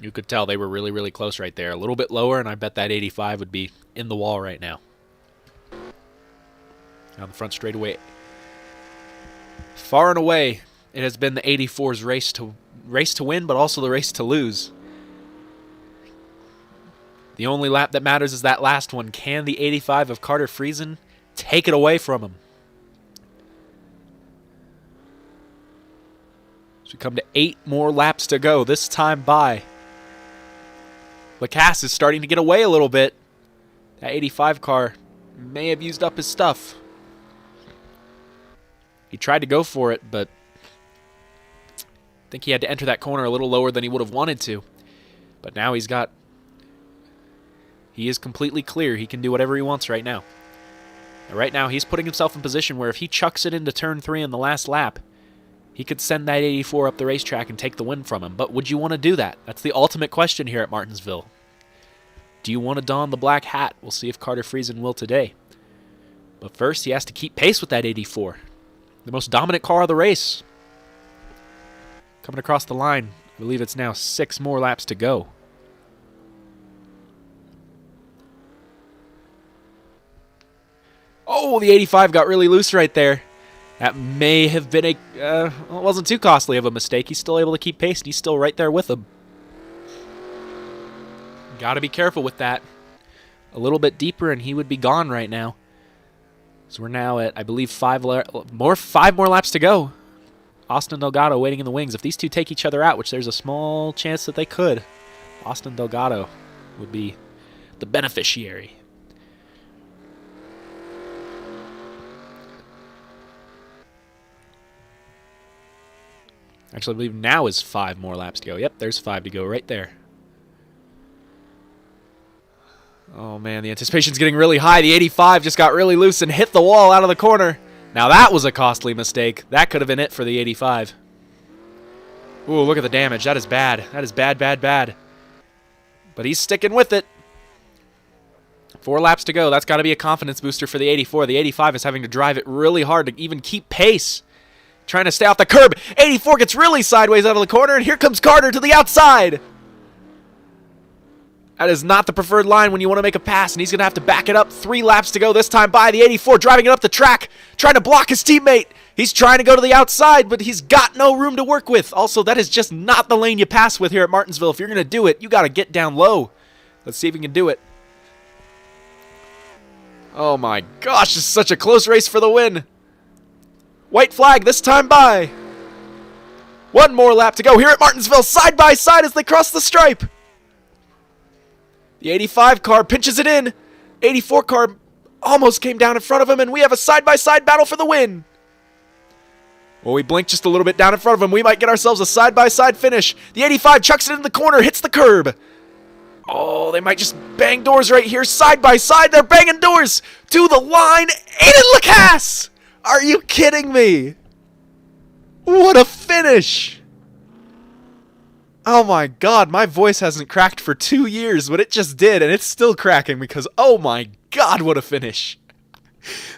you could tell they were really, really close right there. A little bit lower, and I bet that 85 would be in the wall right now. Down the front straightaway. Far and away, it has been the 84's race to win, but also the race to lose. The only lap that matters is that last one. Can the 85 of Carter Friesen take it away from him? So we come to 8 more laps to go, this time by. Lacasse is starting to get away a little bit. That 85 car may have used up his stuff. He tried to go for it, but I think he had to enter that corner a little lower than he would have wanted to. But now he is completely clear. He can do whatever he wants right now. And right now, he's putting himself in position where if he chucks it into turn 3 in the last lap, he could send that 84 up the racetrack and take the win from him. But would you want to do that? That's the ultimate question here at Martinsville. Do you want to don the black hat? We'll see if Carter Friesen will today. But first, he has to keep pace with that 84. The most dominant car of the race. Coming across the line. I believe it's now 6 more laps to go. Oh, the 85 got really loose right there. That may have been well, it wasn't too costly of a mistake. He's still able to keep pace, and he's still right there with him. Got to be careful with that. A little bit deeper, and he would be gone right now. So we're now at, I believe, 5 more laps to go. Austin Delgado waiting in the wings. If these two take each other out, which there's a small chance that they could, Austin Delgado would be the beneficiary. Actually, I believe now is 5 more laps to go. Yep, there's 5 to go right there. Oh, man, the anticipation's getting really high. The 85 just got really loose and hit the wall out of the corner. Now, that was a costly mistake. That could have been it for the 85. Ooh, look at the damage. That is bad. That is bad, bad, bad. But he's sticking with it. 4 laps to go. That's got to be a confidence booster for the 84. The 85 is having to drive it really hard to even keep pace. Trying to stay off the curb. 84 gets really sideways out of the corner, and here comes Carter to the outside. That is not the preferred line when you want to make a pass, and he's going to have to back it up. 3 laps to go this time by. The 84 driving it up the track, trying to block his teammate. He's trying to go to the outside, but he's got no room to work with. Also, that is just not the lane you pass with here at Martinsville. If you're going to do it, you got to get down low. Let's see if he can do it. Oh my gosh, this is such a close race for the win. White flag this time by. 1 more lap to go here at Martinsville, side by side as they cross the stripe. The 85 car pinches it in. 84 car almost came down in front of him, and we have a side-by-side battle for the win. Well, we blinked just a little bit down in front of him. We might get ourselves a side-by-side finish. The 85 chucks it in the corner, hits the curb. Oh, they might just bang doors right here. Side by side, they're banging doors to the line. Aiden Lacasse! Are you kidding me? What a finish! Oh my god, my voice hasn't cracked for 2 years, but it just did, and it's still cracking because, oh my god, what a finish.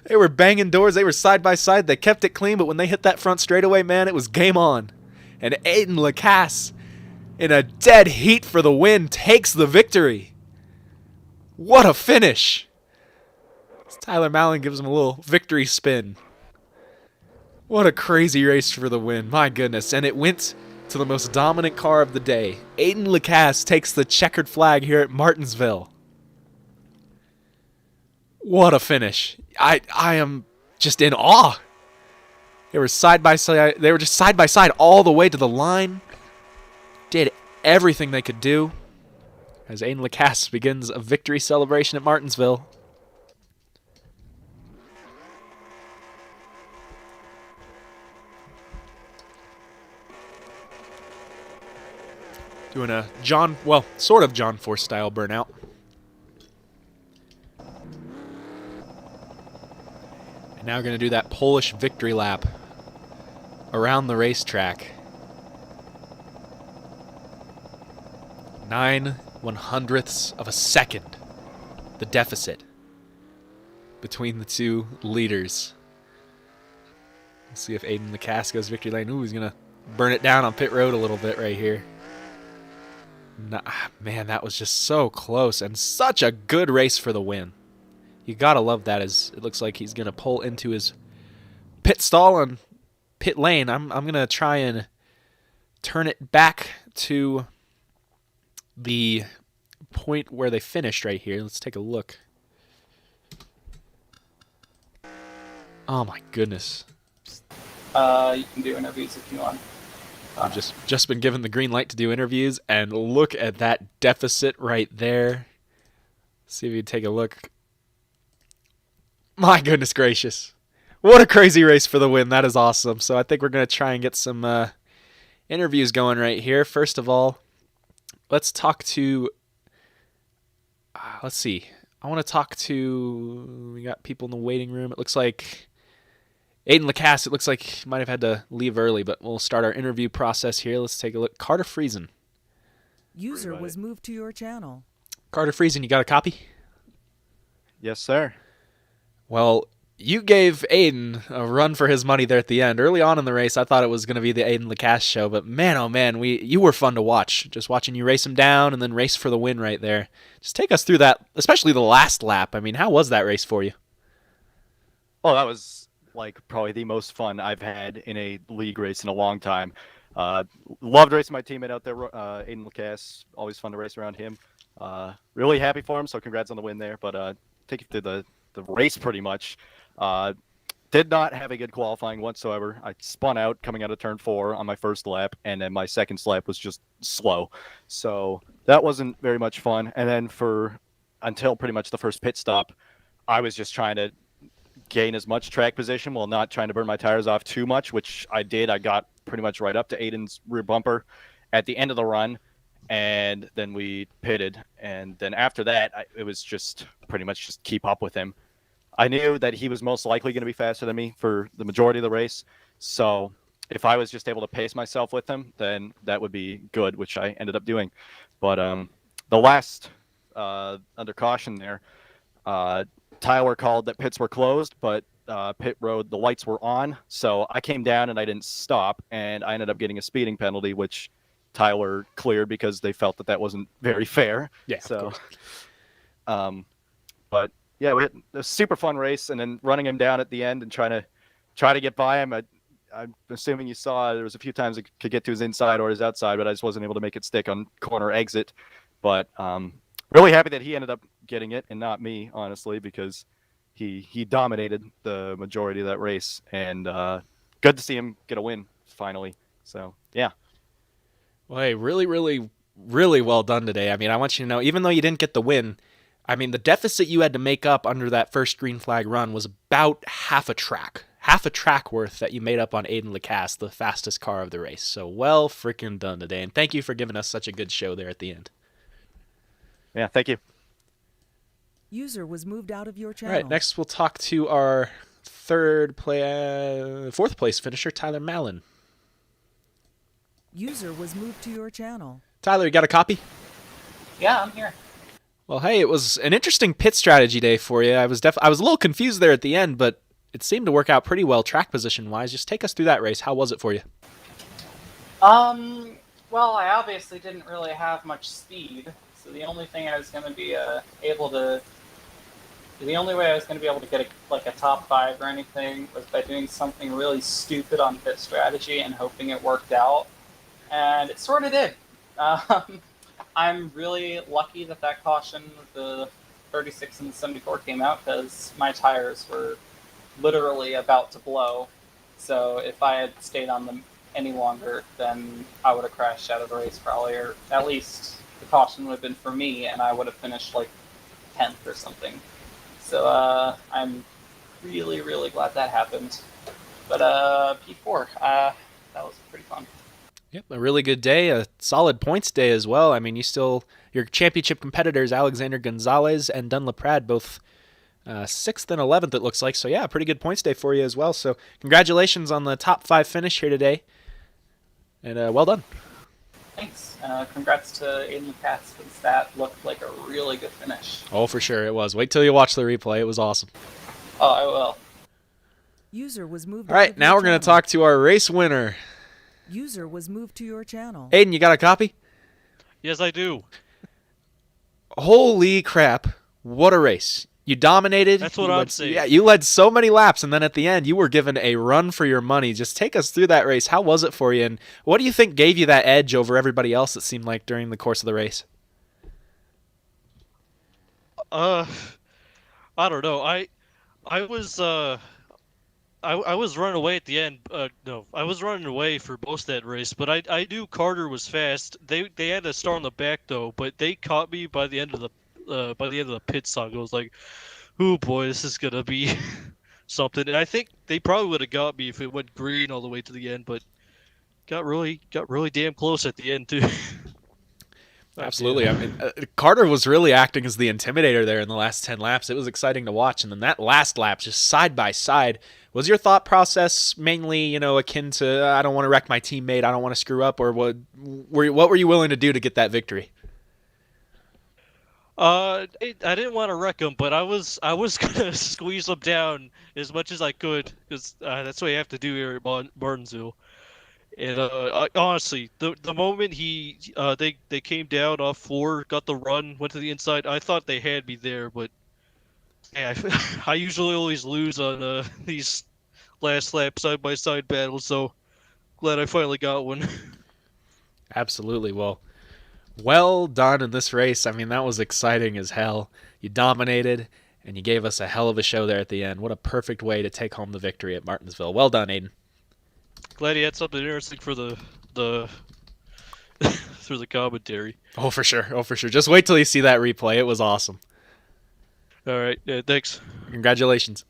They were banging doors, they were side by side, they kept it clean, but when they hit that front straightaway, man, it was game on. And Aiden Lacasse, in a dead heat for the win, takes the victory. What a finish. Tyler Mallon gives him a little victory spin. What a crazy race for the win, my goodness. And it went to the most dominant car of the day. Aiden Lacasse takes the checkered flag here at Martinsville. What a finish. I am just in awe. They were side by side. They were just side by side all the way to the line. Did everything they could do as Aiden Lacasse begins a victory celebration at Martinsville. Doing a sort of John Force style burnout. And Now we're going to do that Polish victory lap around the racetrack. 9/100ths of a second, the deficit between the two leaders. Let's see if Aiden Lacasse goes victory lane. Ooh, he's going to burn it down on pit road a little bit right here. Nah, man, that was just so close, and such a good race for the win. You gotta love that, as it looks like he's going to pull into his pit stall on pit lane. I'm going to try and turn it back to the point where they finished right here. Let's take a look. Oh my goodness. You can do interviews if you want. I've just been given the green light to do interviews, and look at that deficit right there. See if you take a look. My goodness gracious. What a crazy race for the win. That is awesome. So I think we're going to try and get some interviews going right here. First of all, let's talk to... let's see. I want to talk to... We got people in the waiting room. It looks like... Aiden Lacasse, it looks like he might have had to leave early, but we'll start our interview process here. Let's take a look. Carter Friesen. User was moved to your channel. Carter Friesen, you got a copy? Yes, sir. Well, you gave Aiden a run for his money there at the end. Early on in the race, I thought it was going to be the Aiden Lacasse show, but man, oh man, you were fun to watch. Just watching you race him down and then race for the win right there. Just take us through that, especially the last lap. I mean, how was that race for you? Oh, that was like probably the most fun I've had in a league race in a long time. Loved racing my teammate out there, Aiden Lacasse. Always fun to race around him. Really happy for him, so congrats on the win there. But take you through the race pretty much. Did not have a good qualifying whatsoever. I spun out coming out of turn 4 on my first lap, and then my second lap was just slow. So that wasn't very much fun. And then until pretty much the first pit stop, I was just trying to gain as much track position while not trying to burn my tires off too much, which I did. I got pretty much right up to Aiden's rear bumper at the end of the run, and then we pitted. And then after that, it was just pretty much just keep up with him. I knew that he was most likely going to be faster than me for the majority of the race, so if I was just able to pace myself with him, then that would be good, which I ended up doing. But the last under caution there, Tyler called that pits were closed, but pit road, the lights were on. So I came down and I didn't stop, and I ended up getting a speeding penalty, which Tyler cleared because they felt that wasn't very fair. Yeah. So, but yeah, we had a super fun race, and then running him down at the end and trying to get by him. I'm assuming you saw there was a few times it could get to his inside or his outside, but I just wasn't able to make it stick on corner exit. But really happy that he ended up getting it and not me, honestly, because he dominated the majority of that race, and good to see him get a win finally. So yeah. Well, hey, really, really, really well done today. I mean, I want you to know, even though you didn't get the win, I mean, the deficit you had to make up under that first green flag run was about half a track worth that you made up on Aiden Lacasse, the fastest car of the race. So well freaking done today, and thank you for giving us such a good show there at the end. Yeah, thank you. User was moved out of your channel. All right, next we'll talk to our fourth place finisher, Tyler Mallon. User was moved to your channel. Tyler, you got a copy? Yeah, I'm here. Well, hey, it was an interesting pit strategy day for you. I was a little confused there at the end, but it seemed to work out pretty well track position-wise. Just take us through that race. How was it for you? Well, I obviously didn't really have much speed, so the only thing I was going to be the only way I was going to be able to get a top 5 or anything was by doing something really stupid on pit strategy and hoping it worked out, and it sort of did. I'm really lucky that caution with the 36 and the 74 came out, because my tires were literally about to blow. So if I had stayed on them any longer, then I would have crashed out of the race probably, or at least the caution would have been for me, and I would have finished like 10th or something. So I'm really, really glad that happened. But P4, that was pretty fun. Yep, a really good day, a solid points day as well. I mean, your championship competitors, Alexander Gonzalez and Dunlaprad, both 6th and 11th, it looks like. So, yeah, pretty good points day for you as well. So, congratulations on the top 5 finish here today. And well done. Thanks. Congrats to Aiden Lucas, because that looked like a really good finish. Oh, for sure it was. Wait till you watch the replay. It was awesome. Oh, I will. User was moved. All right, now we're going to talk to our race winner. User was moved to your channel. Aiden, you got a copy? Yes, I do. Holy crap. What a race. You dominated. That's what I'm saying. Yeah, you led so many laps, and then at the end, you were given a run for your money. Just take us through that race. How was it for you, and what do you think gave you that edge over everybody else, it seemed like, during the course of the race? I don't know. I was I was running away at the end. No, I was running away for most of that race, but I knew Carter was fast. They had to start on the back though, but they caught me by the end of the pit stop. I was like, "Oh boy, this is gonna be something." And I think they probably would have got me if it went green all the way to the end, but got really damn close at the end too. Absolutely. I mean, Carter was really acting as the intimidator there in the last 10 laps. It was exciting to watch. And then that last lap, just side by side, was your thought process mainly, akin to, I don't want to wreck my teammate, I don't want to screw up, or what were you willing to do to get that victory? I didn't want to wreck him, but I was gonna squeeze him down as much as I could, because that's what you have to do here at Martinsville. And honestly, the moment they came down off 4, got the run, went to the inside, I thought they had me there, but yeah, I usually always lose on these last lap side by side battles, so glad I finally got one. Absolutely. Well done in this race. I mean, that was exciting as hell. You dominated, and you gave us a hell of a show there at the end. What a perfect way to take home the victory at Martinsville. Well done, Aiden. Glad he had something interesting for the through the commentary. Oh, for sure. Just wait till you see that replay. It was awesome. All right, thanks. Congratulations.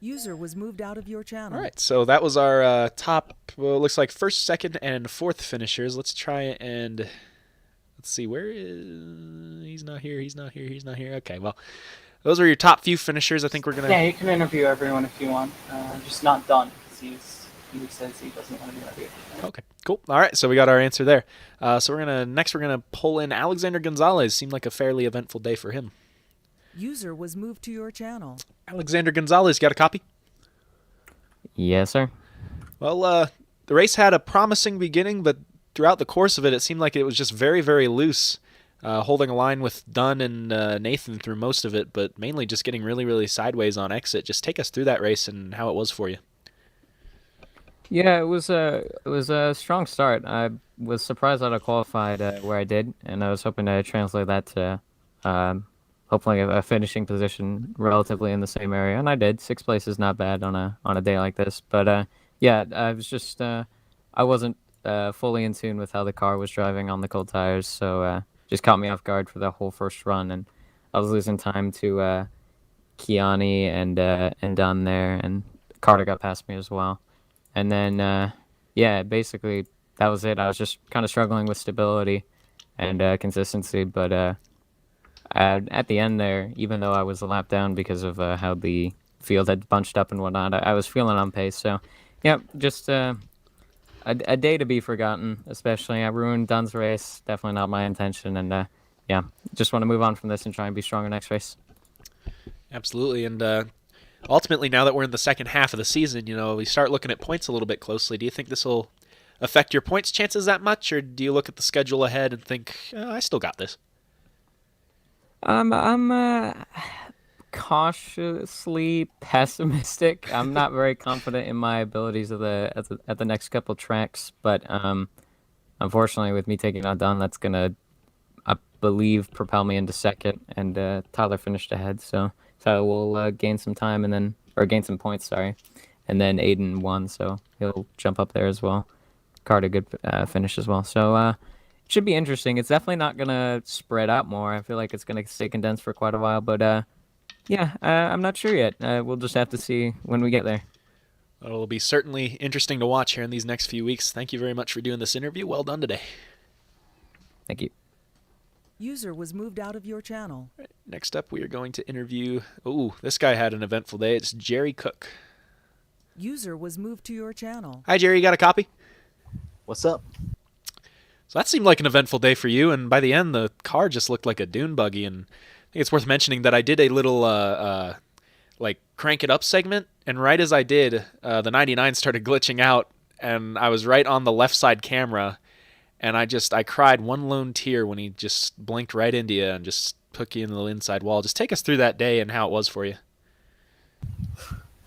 User was moved out of your channel. All right, so that was our top, looks like first, second, and fourth finishers. Let's try and let's see, where is, he's not here. Okay, well, those are your top few finishers. I think we're going to... Yeah, you can interview everyone if you want. Just not done, because he says he doesn't want to be interviewed. Okay, cool. All right, so we got our answer there. So we're gonna pull in Alexander Gonzalez. Seemed like a fairly eventful day for him. User was moved to your channel. Alexander Gonzalez, got a copy? Yes, sir. Well, the race had a promising beginning, but throughout the course of it, it seemed like it was just very, very loose. Holding a line with Dunn and Nathan through most of it, but mainly just getting really, really sideways on exit. Just take us through that race and how it was for you. Yeah, it was a strong start. I was surprised that I qualified where I did, and I was hoping to translate that to hopefully a finishing position relatively in the same area, and I did. 6th place is not bad on a day like this, but yeah, I was just I wasn't fully in tune with how the car was driving on the cold tires, so just caught me off guard for the whole first run, and I was losing time to Kiani and Dunn there, and Carter got past me as well. And then, yeah, basically that was it. I was just kind of struggling with stability and consistency. But at the end there, even though I was a lap down because of how the field had bunched up and whatnot, I was feeling on pace. So, yeah, just a day to be forgotten, especially. I ruined Dunn's race. Definitely not my intention. And, yeah, just want to move on from this and try and be stronger next race. Absolutely. And ultimately, now that we're in the second half of the season, we start looking at points a little bit closely. Do you think this will affect your points chances that much, or do you look at the schedule ahead and think, I still got this? I'm cautiously pessimistic. I'm not very confident in my abilities at the next couple tracks, but unfortunately, with me taking on Dunn, that's gonna, I believe, propel me into second, and Tyler finished ahead, so we'll gain some time gain some points, sorry, and then Aiden won, so he'll jump up there as well. Carter good finish as well, so it should be interesting. It's definitely not gonna spread out more. I feel like it's gonna stay condensed for quite a while, but yeah, I'm not sure yet. We'll just have to see when we get there. It'll be certainly interesting to watch here in these next few weeks. Thank you very much for doing this interview. Well done today. Thank you. User was moved out of your channel. Next up, we are going to interview... Ooh, this guy had an eventful day. It's Jerry Cook. User was moved to your channel. Hi, Jerry. You got a copy? What's up? So that seemed like an eventful day for you, and by the end, the car just looked like a dune buggy, and I think it's worth mentioning that I did a little, like, crank it up segment, and right as I did, the 99 started glitching out, and I was right on the left side camera, and I cried one lone tear when he just blinked right into you and just took you into the inside wall. Just take us through that day and how it was for you.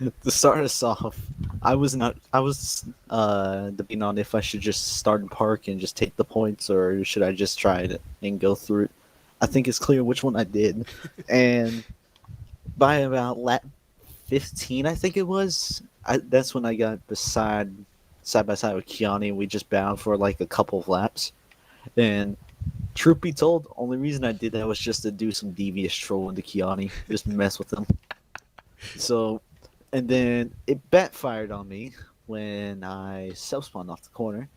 To start us off, I was debating on if I should just start in park and just take the points, or should I just try it and go through it. I think it's clear which one I did, and by about lap 15, I think it was, that's when I got side by side with Kiani, and we just bowed for like a couple of laps. And truth be told, only reason I did that was just to do some devious trolling to Kiani, just mess with him. So, and then it backfired on me when I self-spawned off the corner,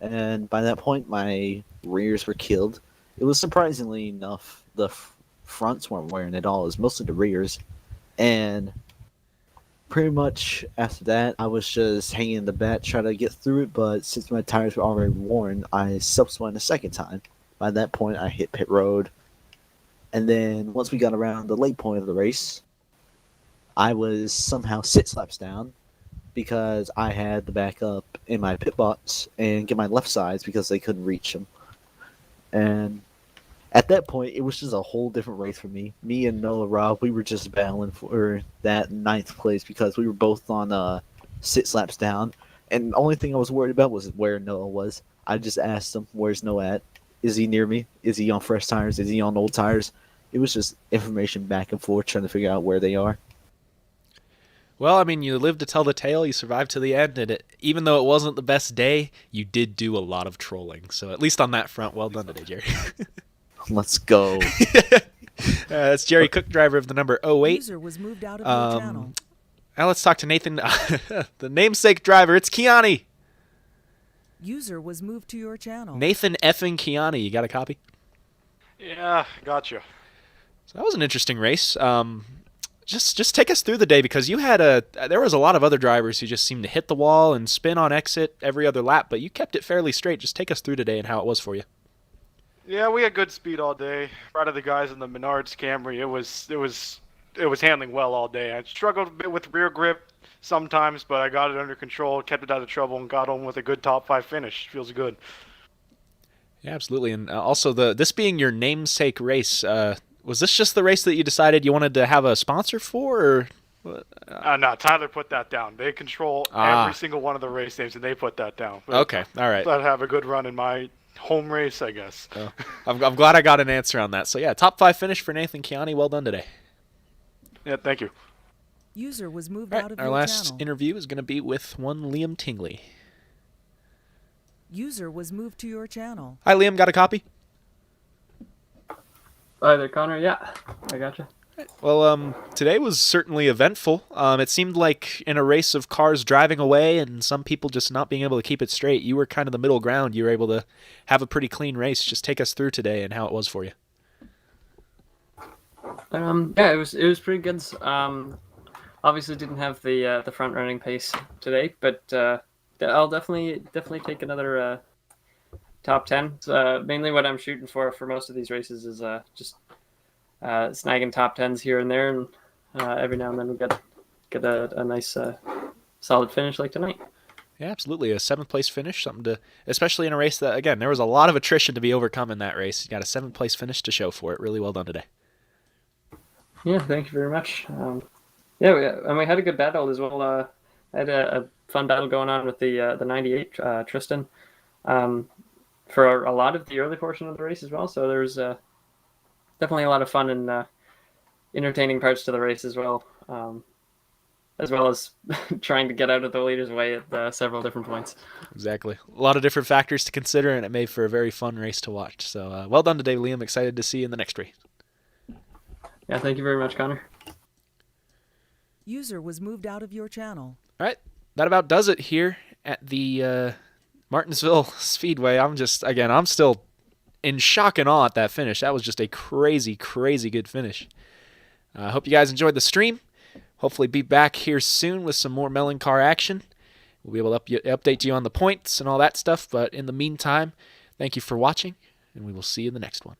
and by that point my rears were killed. It was surprisingly enough the fronts weren't wearing at all. It was mostly the rears, and pretty much after that I was just hanging in the back trying to get through it, but since my tires were already worn, I self-spawned a second time. By that point I hit pit road, and then once we got around the late point of the race, I was somehow 6 laps down because I had the backup in my pit box and get my left sides because they couldn't reach them. And at that point, it was just a whole different race for me. Me and Noah Rob, we were just battling for that 9th place because we were both on 6 laps down. And the only thing I was worried about was where Noah was. I just asked him, where's Noah at? Is he near me? Is he on fresh tires? Is he on old tires? It was just information back and forth trying to figure out where they are. Well, I mean, you lived to tell the tale, you survived to the end, and even though it wasn't the best day, you did do a lot of trolling. So at least on that front, well done today, Jerry. Let's go. That's Jerry Cook, driver of the number 08. User was moved out of your channel. Now let's talk to Nathan, the namesake driver. It's Kiani. User was moved to your channel. Nathan effing Kiani. You got a copy? Yeah, gotcha. So that was an interesting race. Just take us through the day, because you had there was a lot of other drivers who just seemed to hit the wall and spin on exit every other lap, but you kept it fairly straight. Just take us through today and how it was for you. Yeah, we had good speed all day. Right of the guys in the Menards Camry, it was handling well all day. I struggled a bit with rear grip sometimes, but I got it under control, kept it out of trouble, and got home with a good top 5 finish. Feels good. Yeah, absolutely. And also this being your namesake race, was this just the race that you decided you wanted to have a sponsor for, or? No, Tyler put that down. They control every single one of the race names, and they put that down. But Okay, all right. I'd have a good run in my home race, I guess. Oh, I'm glad I got an answer on that. So yeah, top 5 finish for Nathan Kiani. Well done today. Yeah, thank you. User was moved All right, out of our your last channel. interview is going to be with one Liam Tingley. User was moved to your channel. Hi, Liam. Got a copy? Hi there, Connor. Yeah, I gotcha. Well, today was certainly eventful. It seemed like in a race of cars driving away and some people just not being able to keep it straight, you were kind of the middle ground. You were able to have a pretty clean race. Just take us through today and how it was for you. Yeah, it was pretty good. Obviously didn't have the front running pace today, but I'll definitely take another top 10. Mainly what I'm shooting for most of these races is just snagging top 10s here and there, and every now and then we get a nice solid finish like tonight. Yeah, absolutely. A 7th place finish, something to, especially in a race that, again, there was a lot of attrition to be overcome in that race. You got a 7th place finish to show for it. Really well done today. Yeah, thank you very much. And we had a good battle as well. I had a fun battle going on with the 98 Tristan for a lot of the early portion of the race as well. So there's definitely a lot of fun and entertaining parts to the race as well as trying to get out of the leader's way at several different points. Exactly. A lot of different factors to consider, and it made for a very fun race to watch. So well done today, Liam. Excited to see you in the next race. Yeah, thank you very much, Connor. User was moved out of your channel. All right. That about does it here at the Martinsville Speedway. I'm still in shock and awe at that finish. That was just a crazy, crazy good finish. I hope you guys enjoyed the stream. Hopefully be back here soon with some more Meloncar action. We'll be able to update you on the points and all that stuff. But in the meantime, thank you for watching, and we will see you in the next one.